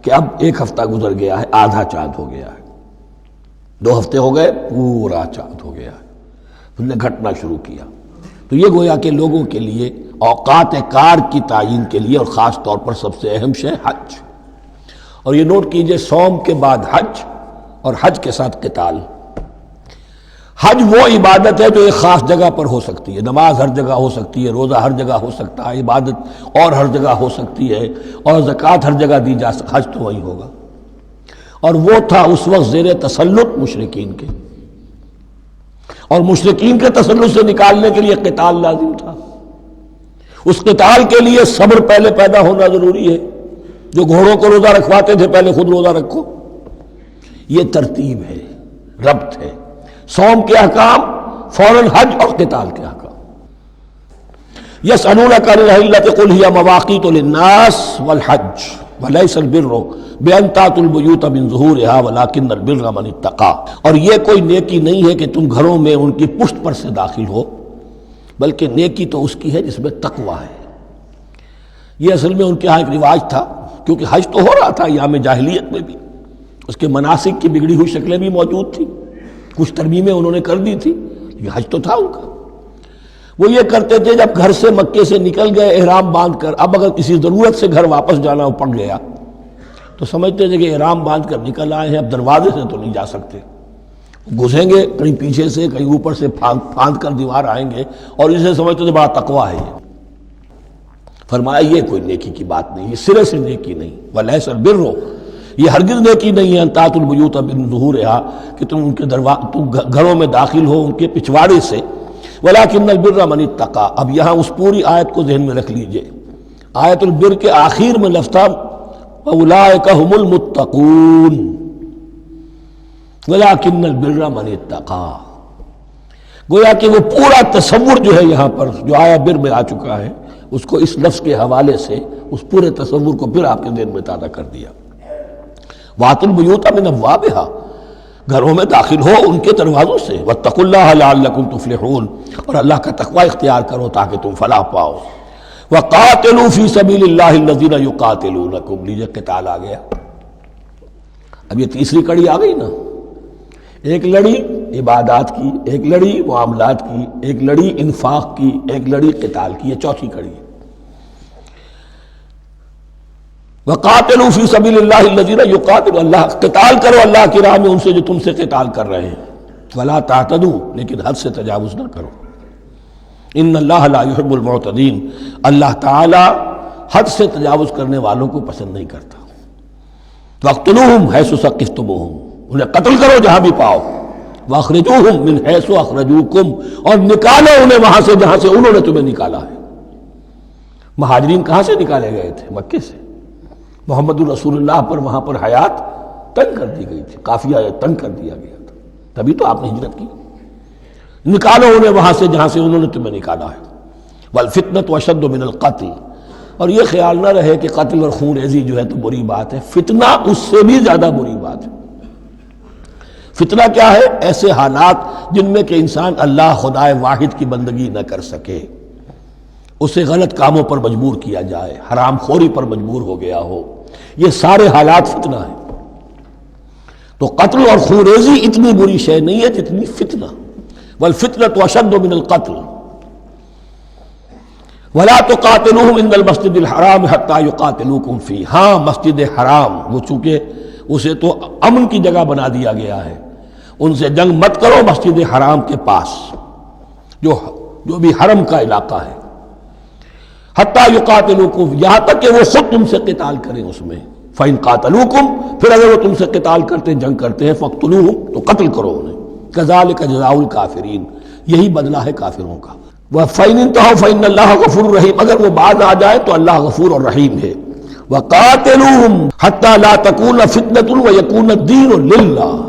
کہ اب ایک ہفتہ گزر گیا ہے، آدھا چاند ہو گیا ہے، 2 ہفتے ہو گئے، پورا چاند ہو گیا ہے، پھر نے گھٹنا شروع کیا۔ تو یہ گویا کہ لوگوں کے لیے اوقات کار کی تعین کے لیے، اور خاص طور پر سب سے اہم شے حج، اور یہ نوٹ کیجئے، صوم کے بعد حج اور حج کے ساتھ قتال۔ حج وہ عبادت ہے جو ایک خاص جگہ پر ہو سکتی ہے، نماز ہر جگہ ہو سکتی ہے، روزہ ہر جگہ ہو سکتا ہے، عبادت اور ہر جگہ ہو سکتی ہے، اور زکوٰۃ ہر جگہ دی جا سکتی، حج تو وہی ہوگا۔ اور وہ تھا اس وقت زیر تسلط مشرکین کے، اور مشرکین کے تسلط سے نکالنے کے لیے قتال لازم تھا۔ اس قتال کے لیے صبر پہلے پیدا ہونا ضروری ہے۔ جو گھوڑوں کو روزہ رکھواتے تھے پہلے خود روزہ رکھو، یہ ترتیب ہے، ربط ہے۔ صوم کے احکام فوراً حج اور قتال کے احکام۔ یسألونک عن الأہلة قل هی مواقیت للناس والحج ولیس البر بأن تأتوا البیوت من ظہورها ولکن البر من اتقى۔ اور یہ کوئی نیکی نہیں ہے کہ تم گھروں میں ان کی پشت پر سے داخل ہو، بلکہ نیکی تو اس کی ہے جس میں تقوی ہے۔ یہ اصل میں ان کے ہاں ایک رواج تھا، کیونکہ حج تو ہو رہا تھا ایام جاہلیت میں بھی، اس کے مناسک کی بگڑی ہوئی شکلیں بھی موجود تھیں، کچھ ترمیمیں انہوں نے کر دی تھی، یہ حج تو تھا ان کا۔ وہ یہ کرتے تھے جب گھر سے مکے سے نکل گئے احرام باندھ کر، اب اگر کسی ضرورت سے گھر واپس جانا پڑ گیا تو سمجھتے تھے کہ احرام باندھ کر نکل آئے ہیں، اب دروازے سے تو نہیں جا سکتے، گھسیں گے کہیں پیچھے سے کہیں اوپر سے پھاند کر دیوار آئیں گے، اور اسے سمجھتے تھے بڑا تقویٰ ہے یہ۔ فرمایا یہ کوئی نیکی کی بات نہیں، یہ سرے سے نیکی نہیں۔ ولیس البر، یہ ہرگز نیکی نہیں ہے ان تأتوا البیوت من ظہورها کہ تم ان کے تم گھروں میں داخل ہو ان کے پچھواڑے سے، ولکن البر من اتقى۔ اب یہاں اس پوری آیت کو ذہن میں رکھ لیجئے، آیت البر کے آخر میں لفظ تھا اولئک هم المتقون ولکن البر من اتقى۔ گویا کہ وہ پورا تصور جو ہے یہاں پر جو آیا بر میں آ چکا ہے، اس کو اس لفظ کے حوالے سے اس پورے تصور کو پھر آپ کے ذہن میں تازہ کر دیا۔ وَأْتُوا الْبُيُوتَ مِنْ أَبْوَابِهَا، گھروں میں داخل ہو ان کے دروازوں سے، وَاتَّقُوا اللَّهَ لَعَلَّكُمْ تُفْلِحُونَ، اور اللہ کا تقوی اختیار کرو تاکہ تم فلاح پاؤ۔ وَقَاتِلُوا فِي سَبِيلِ اللَّهِ الَّذِينَ يُقَاتِلُونَكُمْ، لیجئے قتال آ گیا۔ اب یہ تیسری کڑی آ گئی نا، ایک لڑی عبادات کی، ایک لڑی معاملات کی، ایک لڑی انفاق کی، ایک لڑی قتال کی، یہ چوتھی کڑی ہے۔ وَقَاتِلُوا فِي سَبِيلِ اللَّهِ الَّذِينَ يُقَاتِلُونَ، اللہ قتال کرو اللہ کی راہ میں ان سے جو تم سے قتال کر رہے ہیں۔ وَلَا تَعْتَدُوا، لیکن حد سے تجاوز نہ کرو۔ ان اللہ لا يحب المعتدین، اللہ تعالی حد سے تجاوز کرنے والوں کو پسند نہیں کرتا۔ وَاقْتُلُوهُمْ حَيْثُ ثَقِفْتُمُوهُمْ، انہیں قتل کرو جہاں بھی پاؤ۔ وَأَخْرِجُوهُمْ مِنْ حَيْثُ أَخْرَجُوكُمْ، اور نکالو انہیں وہاں سے جہاں سے انہوں نے تمہیں نکالا ہے۔ مہاجرین کہاں سے نکالے گئے تھے؟ مکے سے۔ محمد الرسول اللہ پر وہاں پر حیات تنگ کر دی گئی تھی، قافیہ تنگ کر دیا گیا تھا، تبھی تو آپ نے ہجرت کی۔ نکالو انہیں وہاں سے جہاں سے انہوں نے تمہیں نکالا ہے۔ والفتنة اشد من القتل، اور یہ خیال نہ رہے کہ قتل اور خون ریزی جو ہے تو بری بات ہے، فتنہ اس سے بھی زیادہ بری بات ہے۔ فتنہ کیا ہے؟ ایسے حالات جن میں کہ انسان اللہ خدائے واحد کی بندگی نہ کر سکے، اسے غلط کاموں پر مجبور کیا جائے، حرام خوری پر مجبور ہو گیا ہو، یہ سارے حالات فتنہ ہیں۔ تو قتل اور خون ریزی اتنی بری شے نہیں ہے جتنی فتنہ۔ والفتنة اشد من القتل ولا تقاتلوهم عند المسجد الحرام حتى يقاتلوكم فيه، ہاں مسجد حرام وہ چونکہ اسے تو امن کی جگہ بنا دیا گیا ہے، ان سے جنگ مت کرو مسجد حرام کے پاس جو بھی حرم کا علاقہ ہے، حتیٰ یقاتلوکم، یہاں تک کہ وہ خود تم سے قتال کریں اس میں۔ فَإِن قَاتَلُوكُمْ، پھر اگر وہ تم سے قتال کرتے جنگ کرتے ہیں، فَاقْتُلُوهُمْ، تو قتل کرو انہیں۔ كَذَلِكَ جَزَاءُ الْكَافِرِينَ، یہی بدلہ ہے کافروں کا۔ وَفَإِنِ انتهوا فَإِنَّ اللَّهَ غَفُورٌ رَحِيمٌ، اگر وہ باز آ جائے تو اللہ غفور اور رحیم ہے۔ وَقَاتِلُوهُمْ حَتَّى لَا تَكُونَ فِتْنَةٌ وَيَكُونَ الدِّينُ لِلَّهِ۔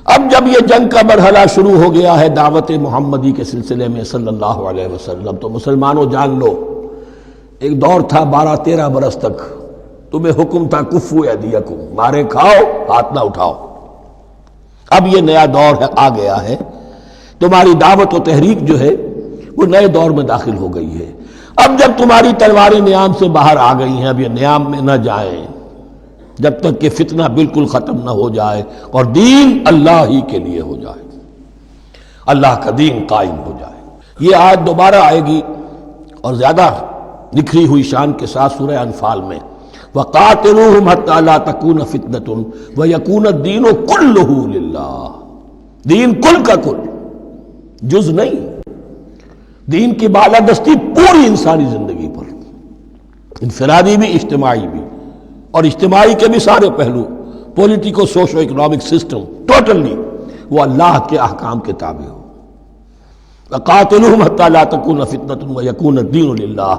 اب جب یہ جنگ کا مرحلہ شروع ہو گیا ہے دعوت محمدی کے سلسلے میں صلی اللہ علیہ وسلم، تو مسلمانوں جان لو ایک دور تھا 12-13 برس تک تمہیں حکم تھا کفو ایدیکم، مارے کھاؤ ہاتھ نہ اٹھاؤ۔ اب یہ نیا دور ہے، آ گیا ہے، تمہاری دعوت و تحریک جو ہے وہ نئے دور میں داخل ہو گئی ہے۔ اب جب تمہاری تلواریں نیام سے باہر آ گئی ہیں، اب یہ نیام میں نہ جائیں جب تک کہ فتنہ بالکل ختم نہ ہو جائے اور دین اللہ ہی کے لیے ہو جائے، اللہ کا دین قائم ہو جائے۔ یہ آیت دوبارہ آئے گی اور زیادہ نکھری ہوئی شان کے ساتھ سورہ انفال میں، وَقَاتِلُوهُمْ حَتَّى لَا تَكُونَ فِتْنَةٌ وَيَكُونَ الدِّينُ كُلُّهُ لِلَّهِ، دین کل کا کل، جز نہیں۔ دین کی بالادستی پوری انسانی زندگی پر، انفرادی بھی اجتماعی بھی، اور اجتماعی کے بھی سارے پہلو، politico socio economic system totally وہ اللہ کے احکام کے تابع ہو۔ وَقَاتِلُوهُمْ حَتَّى لَا تَكُونَ فِتْنَةٌ وَيَكُونَ الدِّينُ لِلَّهِ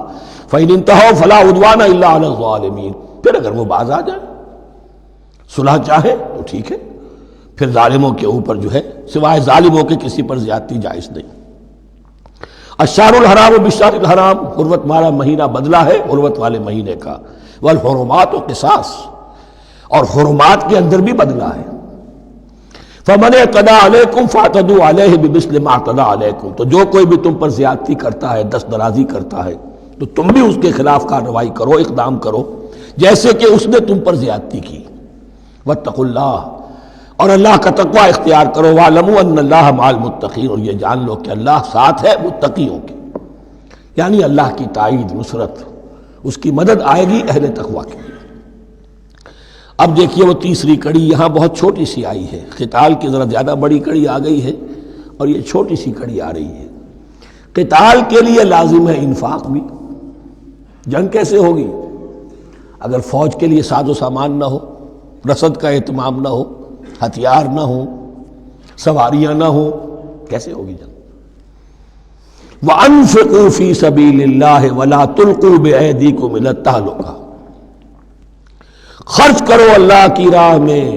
فَإِنِ انْتَهَوْا فَلَا عُدْوَانَ إِلَّا عَلَى الظَّالِمِينَ، پھر اگر وہ باز آ جائیں، صلح چاہے تو ٹھیک ہے، پھر ظالموں کے اوپر جو ہے سوائے ظالموں کے کسی پر زیادتی جائز نہیں۔ الشہر الحرام بالشہر الحرام، حرمت والا مہینہ بدلہ ہے حرمت والے مہینے کا، والحرمات قصاص، اور حرمات کے اندر بھی بدلہ ہے۔ فَمَنِ اعْتَدَىٰ عَلَيْكُمْ فَاعْتَدُوا عَلَيْهِ بِمِثْلِ مَا اعْتَدَىٰ عَلَيْكُمْ، تو جو کوئی بھی تم پر زیادتی کرتا ہے، دست درازی کرتا ہے، تو تم بھی اس کے خلاف کارروائی کرو، اقدام کرو جیسے کہ اس نے تم پر زیادتی کی۔ وَاتَّقُوا اللَّهَ، اور اللہ کا تقوی اختیار کرو۔ وَاعْلَمُوا أَنَّ اللَّهَ مَعَ الْمُتَّقِينَ، اور یہ جان لو کہ اللہ ساتھ ہے متقیوں کے، یعنی اللہ کی تائید، نصرت، اس کی مدد آئے گی اہل تقوی کے لیے۔ اب دیکھیے وہ تیسری کڑی یہاں بہت چھوٹی سی آئی ہے، قتال کی ذرا زیادہ بڑی کڑی آ گئی ہے اور یہ چھوٹی سی کڑی آ رہی ہے۔ قتال کے لیے لازم ہے انفاق بھی۔ جنگ کیسے ہوگی اگر فوج کے لیے ساز و سامان نہ ہو، رسد کا اہتمام نہ ہو، ہتھیار نہ ہو، سواریاں نہ ہو، کیسے ہوگی جنگ؟ وَأَنفِقُوا فِي سَبِيلِ اللَّهِ وَلَا تُلْقُوا بِأَيْدِيكُمْ إِلَى التَّهْلُكَةِ، خرچ کرو اللہ کی راہ میں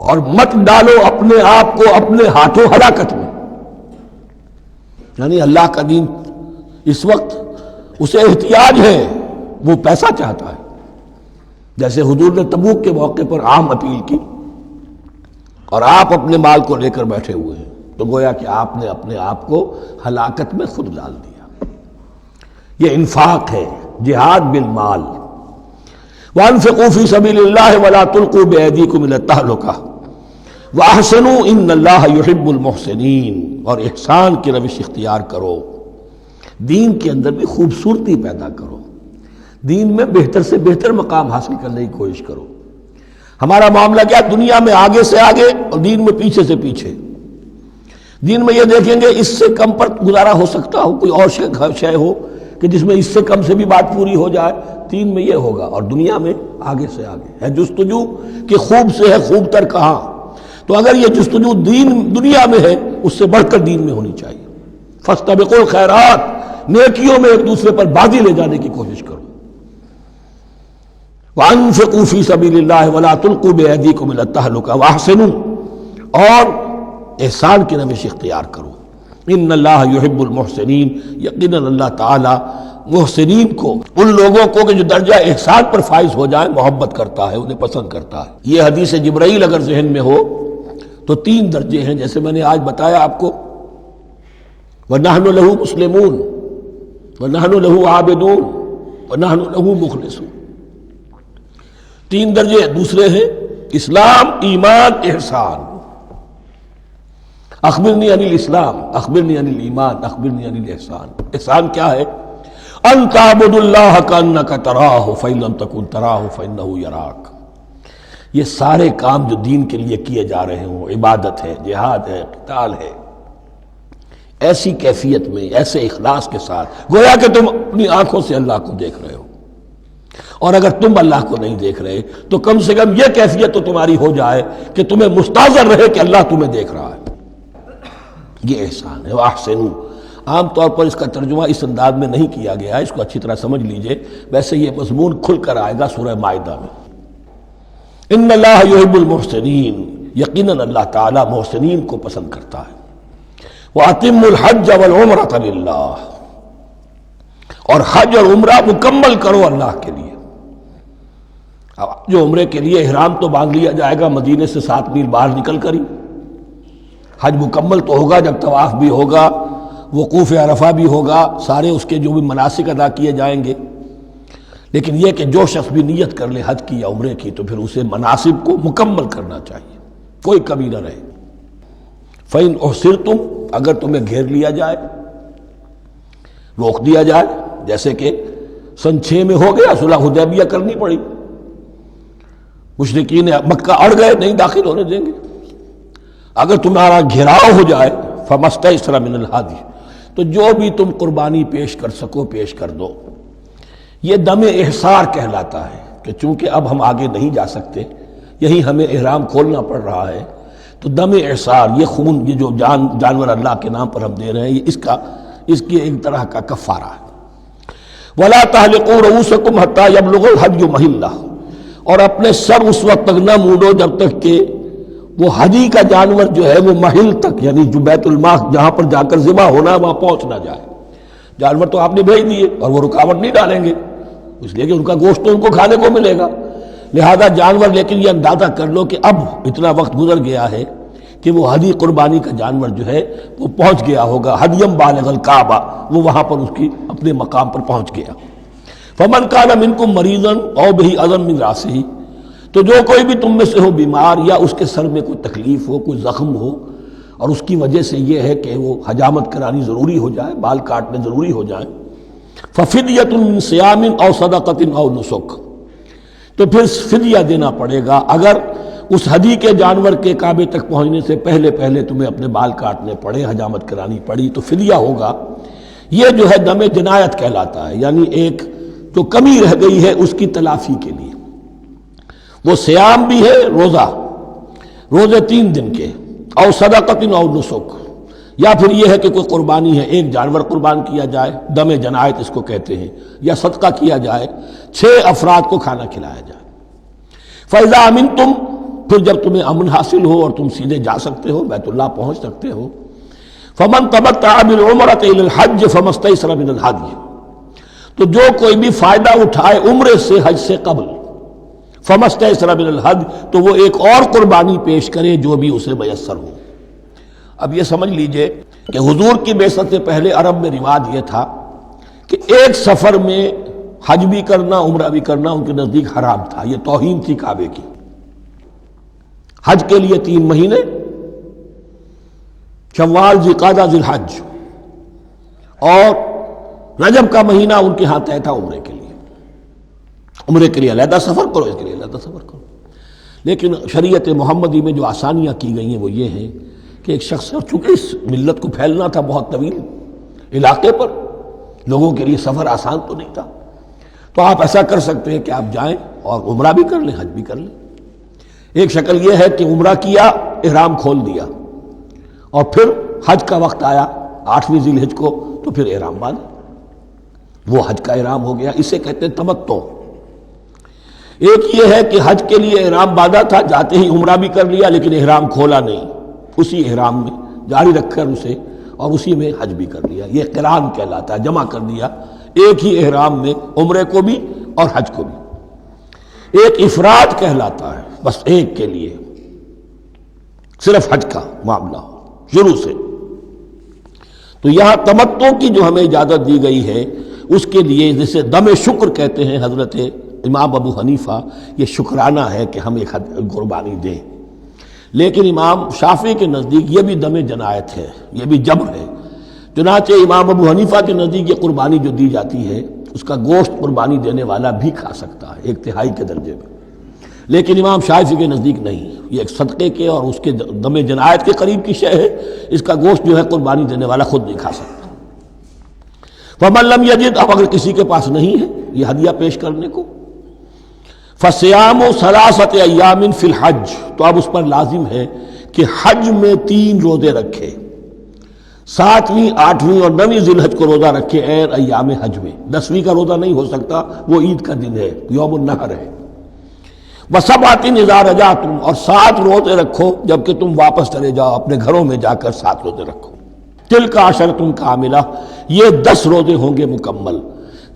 اور مت ڈالو اپنے آپ کو اپنے ہاتھوں ہلاکت میں۔ یعنی اللہ کا دین اس وقت اسے احتیاج ہے، وہ پیسہ چاہتا ہے، جیسے حضور نے تبوک کے موقع پر عام اپیل کی اور آپ اپنے مال کو لے کر بیٹھے ہوئے ہیں، تو گویا کہ آپ نے اپنے آپ کو ہلاکت میں خود ڈال دیا۔ یہ انفاق ہے، جہاد بالمال۔ وَأَنفِقُوا فِي سَبِيلِ اللَّهِ وَلَا تُلْقُوا بِأَيْدِيكُمْ إِلَى التَّهْلُكَةِ وَأَحْسِنُوا إِنَّ اللَّهَ يُحِبُّ الْمُحْسِنِينَ، اور احسان کی روش اختیار کرو، دین کے اندر بھی خوبصورتی پیدا کرو، دین میں بہتر سے بہتر مقام حاصل کرنے کی کوشش کرو۔ ہمارا معاملہ کیا، دنیا میں آگے سے آگے اور دین میں پیچھے سے پیچھے۔ دین میں یہ دیکھیں گے اس سے کم پر گزارا ہو سکتا ہو، کوئی اور شے ہو کہ جس میں اس سے کم سے بھی بات پوری ہو جائے، دین میں یہ ہوگا، اور دنیا میں آگے سے آگے ہے جستجو کہ خوب سے ہے خوب تر کہاں۔ تو اگر یہ جستجو دنیا میں ہے، اس سے بڑھ کر دین میں ہونی چاہیے۔ فاستبقوا الخیرات، نیکیوں میں ایک دوسرے پر بازی لے جانے کی کوشش کرو۔ وَأَنفِقُوا فِي سَبِيلِ اللَّهِ وَلَا تُلْقُوا بِأَيْدِيكُمْ إِلَى التَّهْلُكَةِ وَأَحْسِنُوا، اور احسان کی روش اختیار کرو۔ ان اللہ یحب المحسنین، یقیناً اللہ تعالی محسنین کو، ان لوگوں کو کہ جو درجہ احسان پر فائز ہو جائیں، محبت کرتا ہے، انہیں پسند کرتا ہے۔ یہ حدیث جبرائیل اگر ذہن میں ہو تو 3 درجے ہیں، جیسے میں نے آج بتایا آپ کو، وَنَحْنُ لَهُ مُسْلِمُونَ وَنَحْنُ لَهُ عَابِدُونَ وَنَحْنُ لَهُ مُخْلِصُونَ۔ 3 درجے دوسرے ہیں، اسلام، ایمان، احسان۔ اخبرنی عن الاسلام، اخبرنی عن الایمان، اخبرنی عن الاحسان۔ احسان کیا ہے؟ ان تعبد اللہ کانک تراہ فإن لم تکن تراہ فإنہ یراک۔ یہ سارے کام جو دین کے لیے کیے جا رہے ہوں، عبادت ہے، جہاد ہے، قتال ہے، ایسی کیفیت میں، ایسے اخلاص کے ساتھ، گویا کہ تم اپنی آنکھوں سے اللہ کو دیکھ رہے ہو، اور اگر تم اللہ کو نہیں دیکھ رہے تو کم سے کم یہ کیفیت تو تمہاری ہو جائے کہ تمہیں مستحضر رہے کہ اللہ تمہیں دیکھ رہا ہے۔ یہ احسان ہے۔ وَأَحْسِنُوا، عام طور پر اس کا ترجمہ اس انداز میں نہیں کیا گیا ہے، اس کو اچھی طرح سمجھ لیجئے، ویسے یہ مضمون کھل کر آئے گا سورہ مائدہ میں۔ ان اللہ یحب المحسنین، یقیناً اللہ تعالی محسنین کو پسند کرتا ہے۔ وَأَتِمُّوا الْحَجَّ وَالْعُمْرَةَ لِلَّهِ، اور حج اور عمرہ مکمل کرو اللہ کے لیے۔ اب جو عمرے کے لیے احرام تو باندھ لیا جائے گا مدینے سے 7 میل باہر نکل کر ہی، حج مکمل تو ہوگا جب طواف بھی ہوگا، وقوف عرفہ بھی ہوگا، سارے اس کے جو بھی مناسک ادا کیے جائیں گے۔ لیکن یہ کہ جو شخص بھی نیت کر لے حج کی یا عمرے کی، تو پھر اسے مناسب کو مکمل کرنا چاہیے، کوئی کمی نہ رہے۔ فَإِنْ أُحْصِرْتُمْ، اگر تمہیں گھیر لیا جائے، روک دیا جائے، جیسے کہ سن 6 میں ہو گیا، صلح حدیبیہ کرنی پڑی، مشرکین مکہ اڑ گئے، نہیں داخل ہونے دیں گے۔ اگر تمہارا گھیراؤ ہو جائے فمستیسر من الہدی، تو جو بھی تم قربانی پیش کر سکو پیش کر دو۔ یہ دم احصار کہلاتا ہے کہ چونکہ اب ہم آگے نہیں جا سکتے، یہی ہمیں احرام کھولنا پڑ رہا ہے، تو دم احصار، یہ خون، یہ جو جانور اللہ کے نام پر ہم دے رہے ہیں، یہ اس کی ایک طرح کا کفارہ ہے۔ وَلَا تَحْلِقُوا رُؤُوسَكُمْ حَتَّى يَبْلُغَ الْهَدْيُ مَحِلَّهُ، اور اپنے سر اس وقت تک نہ مونڈو جب تک کہ وہ ہدی کا جانور جو ہے وہ محل تک، یعنی جو بیت الماء جہاں پر جا کر ذبح ہونا ہے وہاں پہنچ نہ جائے۔ جانور تو آپ نے بھیج دیے اور وہ رکاوٹ نہیں ڈالیں گے، اس لیے کہ ان کا گوشت تو ان کو کھانے کو ملے گا، لہذا جانور، لیکن یہ اندازہ کر لو کہ اب اتنا وقت گزر گیا ہے کہ وہ ہدی قربانی کا جانور جو ہے وہ پہنچ گیا ہوگا، ہدیم بالغ الکعبہ، وہ وہاں پر اس کی اپنے مقام پر پہنچ گیا۔ فمن کان منکم مریضا او بہ اذی من راسہ، تو جو کوئی بھی تم میں سے ہو بیمار یا اس کے سر میں کوئی تکلیف ہو، کوئی زخم ہو، اور اس کی وجہ سے یہ ہے کہ وہ حجامت کرانی ضروری ہو جائے، بال کاٹنے ضروری ہو جائیں، ففدیۃ من صیام او صدقۃ او نسک، تو پھر فدیہ دینا پڑے گا۔ اگر اس ہدی کے جانور کے کعبے تک پہنچنے سے پہلے تمہیں اپنے بال کاٹنے پڑے، حجامت کرانی پڑی، تو فدیہ ہوگا۔ یہ جو ہے دم جنایت کہلاتا ہے، یعنی ایک جو کمی رہ گئی ہے اس کی تلافی کے لیے۔ وہ سیام بھی ہے، روزے 3 دن کے، او صدقۃ او نسک، یا پھر یہ ہے کہ کوئی قربانی ہے، ایک جانور قربان کیا جائے، دم جنایت اس کو کہتے ہیں، یا صدقہ کیا جائے، 6 افراد کو کھانا کھلایا جائے۔ فَإِذَا أَمِنْتُمْ، پھر جب تمہیں امن حاصل ہو اور تم سیدھے جا سکتے ہو، بیت اللہ پہنچ سکتے ہو، فَمَنْ تَمَتَّعَ بِالْعُمْرَةِ إِلَى الْحَجِّ فَمَا اسْتَيْسَرَ مِنَ الْهَدْيِ، تو جو کوئی بھی فائدہ اٹھائے عمرے سے، حج سے قبل، فَمَا اسْتَيْسَرَ مِنَ الْهَدْيِ، تو وہ ایک اور قربانی پیش کرے جو بھی اسے میسر ہو۔ اب یہ سمجھ لیجئے کہ حضور کی بعثت سے پہلے عرب میں رواج یہ تھا کہ ایک سفر میں حج بھی کرنا، عمرہ بھی کرنا ان کے نزدیک حرام تھا، یہ توہین تھی کعبے کی۔ حج کے لیے 3 مہینے، شوال، ذوالقعدہ، ذی الحج، اور رجب کا مہینہ ان کے ہاں طے تھا عمرے کے لیے۔ عمرے کے لیے علیحدہ سفر کرو، اس کے لیے علیحدہ سفر کرو۔ لیکن شریعت محمدی میں جو آسانیاں کی گئی ہیں وہ یہ ہیں کہ ایک شخص، چونکہ اس ملت کو پھیلنا تھا بہت طویل علاقے پر، لوگوں کے لیے سفر آسان تو نہیں تھا، تو آپ ایسا کر سکتے ہیں کہ آپ جائیں اور عمرہ بھی کر لیں، حج بھی کر لیں۔ ایک شکل یہ ہے کہ عمرہ کیا، احرام کھول دیا، اور پھر حج کا وقت آیا 8ویں ذی الحج کو، تو پھر احرام باندھا، وہ حج کا احرام ہو گیا، اسے کہتے ہیں تمتع۔ ایک یہ ہے کہ حج کے لیے احرام باندھا تھا، جاتے ہی عمرہ بھی کر لیا لیکن احرام کھولا نہیں، اسی احرام میں جاری رکھ کر اسے، اور اسی میں حج بھی کر لیا، یہ قران کہلاتا ہے، جمع کر دیا ایک ہی احرام میں عمرے کو بھی اور حج کو بھی۔ ایک افراد کہلاتا ہے، بس ایک کے لیے صرف حج کا معاملہ ہو شروع سے۔ تو یہاں تمتع کی جو ہمیں اجازت دی گئی ہے اس کے لیے، جسے دم شکر کہتے ہیں حضرت امام ابو حنیفہ، یہ شکرانہ ہے کہ ہم ایک قربانی دیں۔ لیکن امام شافعی کے نزدیک یہ بھی دم جنایت ہے، یہ بھی جبر ہے۔ چنانچہ امام ابو حنیفہ کے نزدیک یہ قربانی جو دی جاتی ہے اس کا گوشت قربانی دینے والا بھی کھا سکتا ہے 1/3 کے درجے میں، لیکن امام شافعی کے نزدیک نہیں، یہ ایک صدقے کے اور اس کے دم جنایت کے قریب کی شے ہے، اس کا گوشت جو ہے قربانی دینے والا خود نہیں کھا سکتا۔ فمن لم یجد، اب اگر کسی کے پاس نہیں ہے یہ ہدیہ پیش کرنے کو، فصیام 3 ایام فی الحج، تو اب اس پر لازم ہے کہ حج میں 3 روزے رکھے، 7ویں، 8ویں اور 9ویں ذی الحج کو روزہ رکھے غیر ایام حج میں۔ 10ویں کا روزہ نہیں ہو سکتا، وہ عید کا دن ہے، یوم النحر ہے۔ وَسَبْعَةٍ إِذَا رَجَعْتُمْ، اور 7 روزے رکھو جبکہ تم واپس چلے جاؤ، اپنے گھروں میں جا کر 7 روزے رکھو۔ تِلْكَ عَشَرَةٌ كَامِلَةٌ، یہ 10 روزے ہوں گے مکمل۔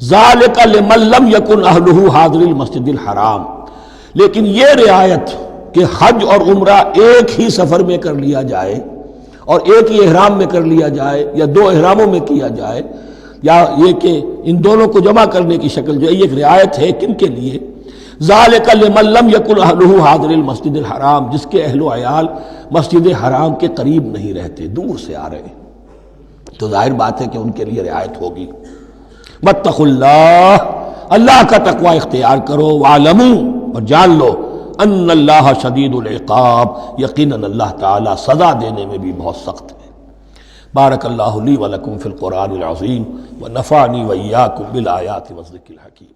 ذَلِكَ لِمَن لَّمْ يَكُنْ أَهْلُهُ حَاضِرِ الْمَسْجِدِ الْحَرَامِ، لیکن یہ رعایت کہ حج اور عمرہ ایک ہی سفر میں کر لیا جائے اور ایک ہی احرام میں کر لیا جائے یا 2 احراموں میں کیا جائے، یا یہ کہ ان دونوں کو جمع کرنے کی شکل جو ہے، یہ ایک رعایت ہے کن کے لیے؟ ذَلِكَ لِمَن لَّمْ يَكُنْ أَهْلُهُ حَاضِرِ الْمَسْجِدِ الْحَرَامِ، جس کے اہل و عیال مسجد حرام کے قریب نہیں رہتے، دور سے آ رہے ہیں، تو ظاہر بات ہے کہ ان کے لیے رعایت ہوگی۔ وَاتَّقُوا اللَّهَ، اللہ کا تقوی اختیار کرو، وَاعْلَمُوا، اور جان لو، ان اللہ شدید العقاب، یقیناً اللہ تعالی سزا دینے میں بھی بہت سخت ہے۔ بارک اللہ لی ولکم فی القرآن العظیم ونفعنی وإیاکم بالآیات والذکر الحکیم۔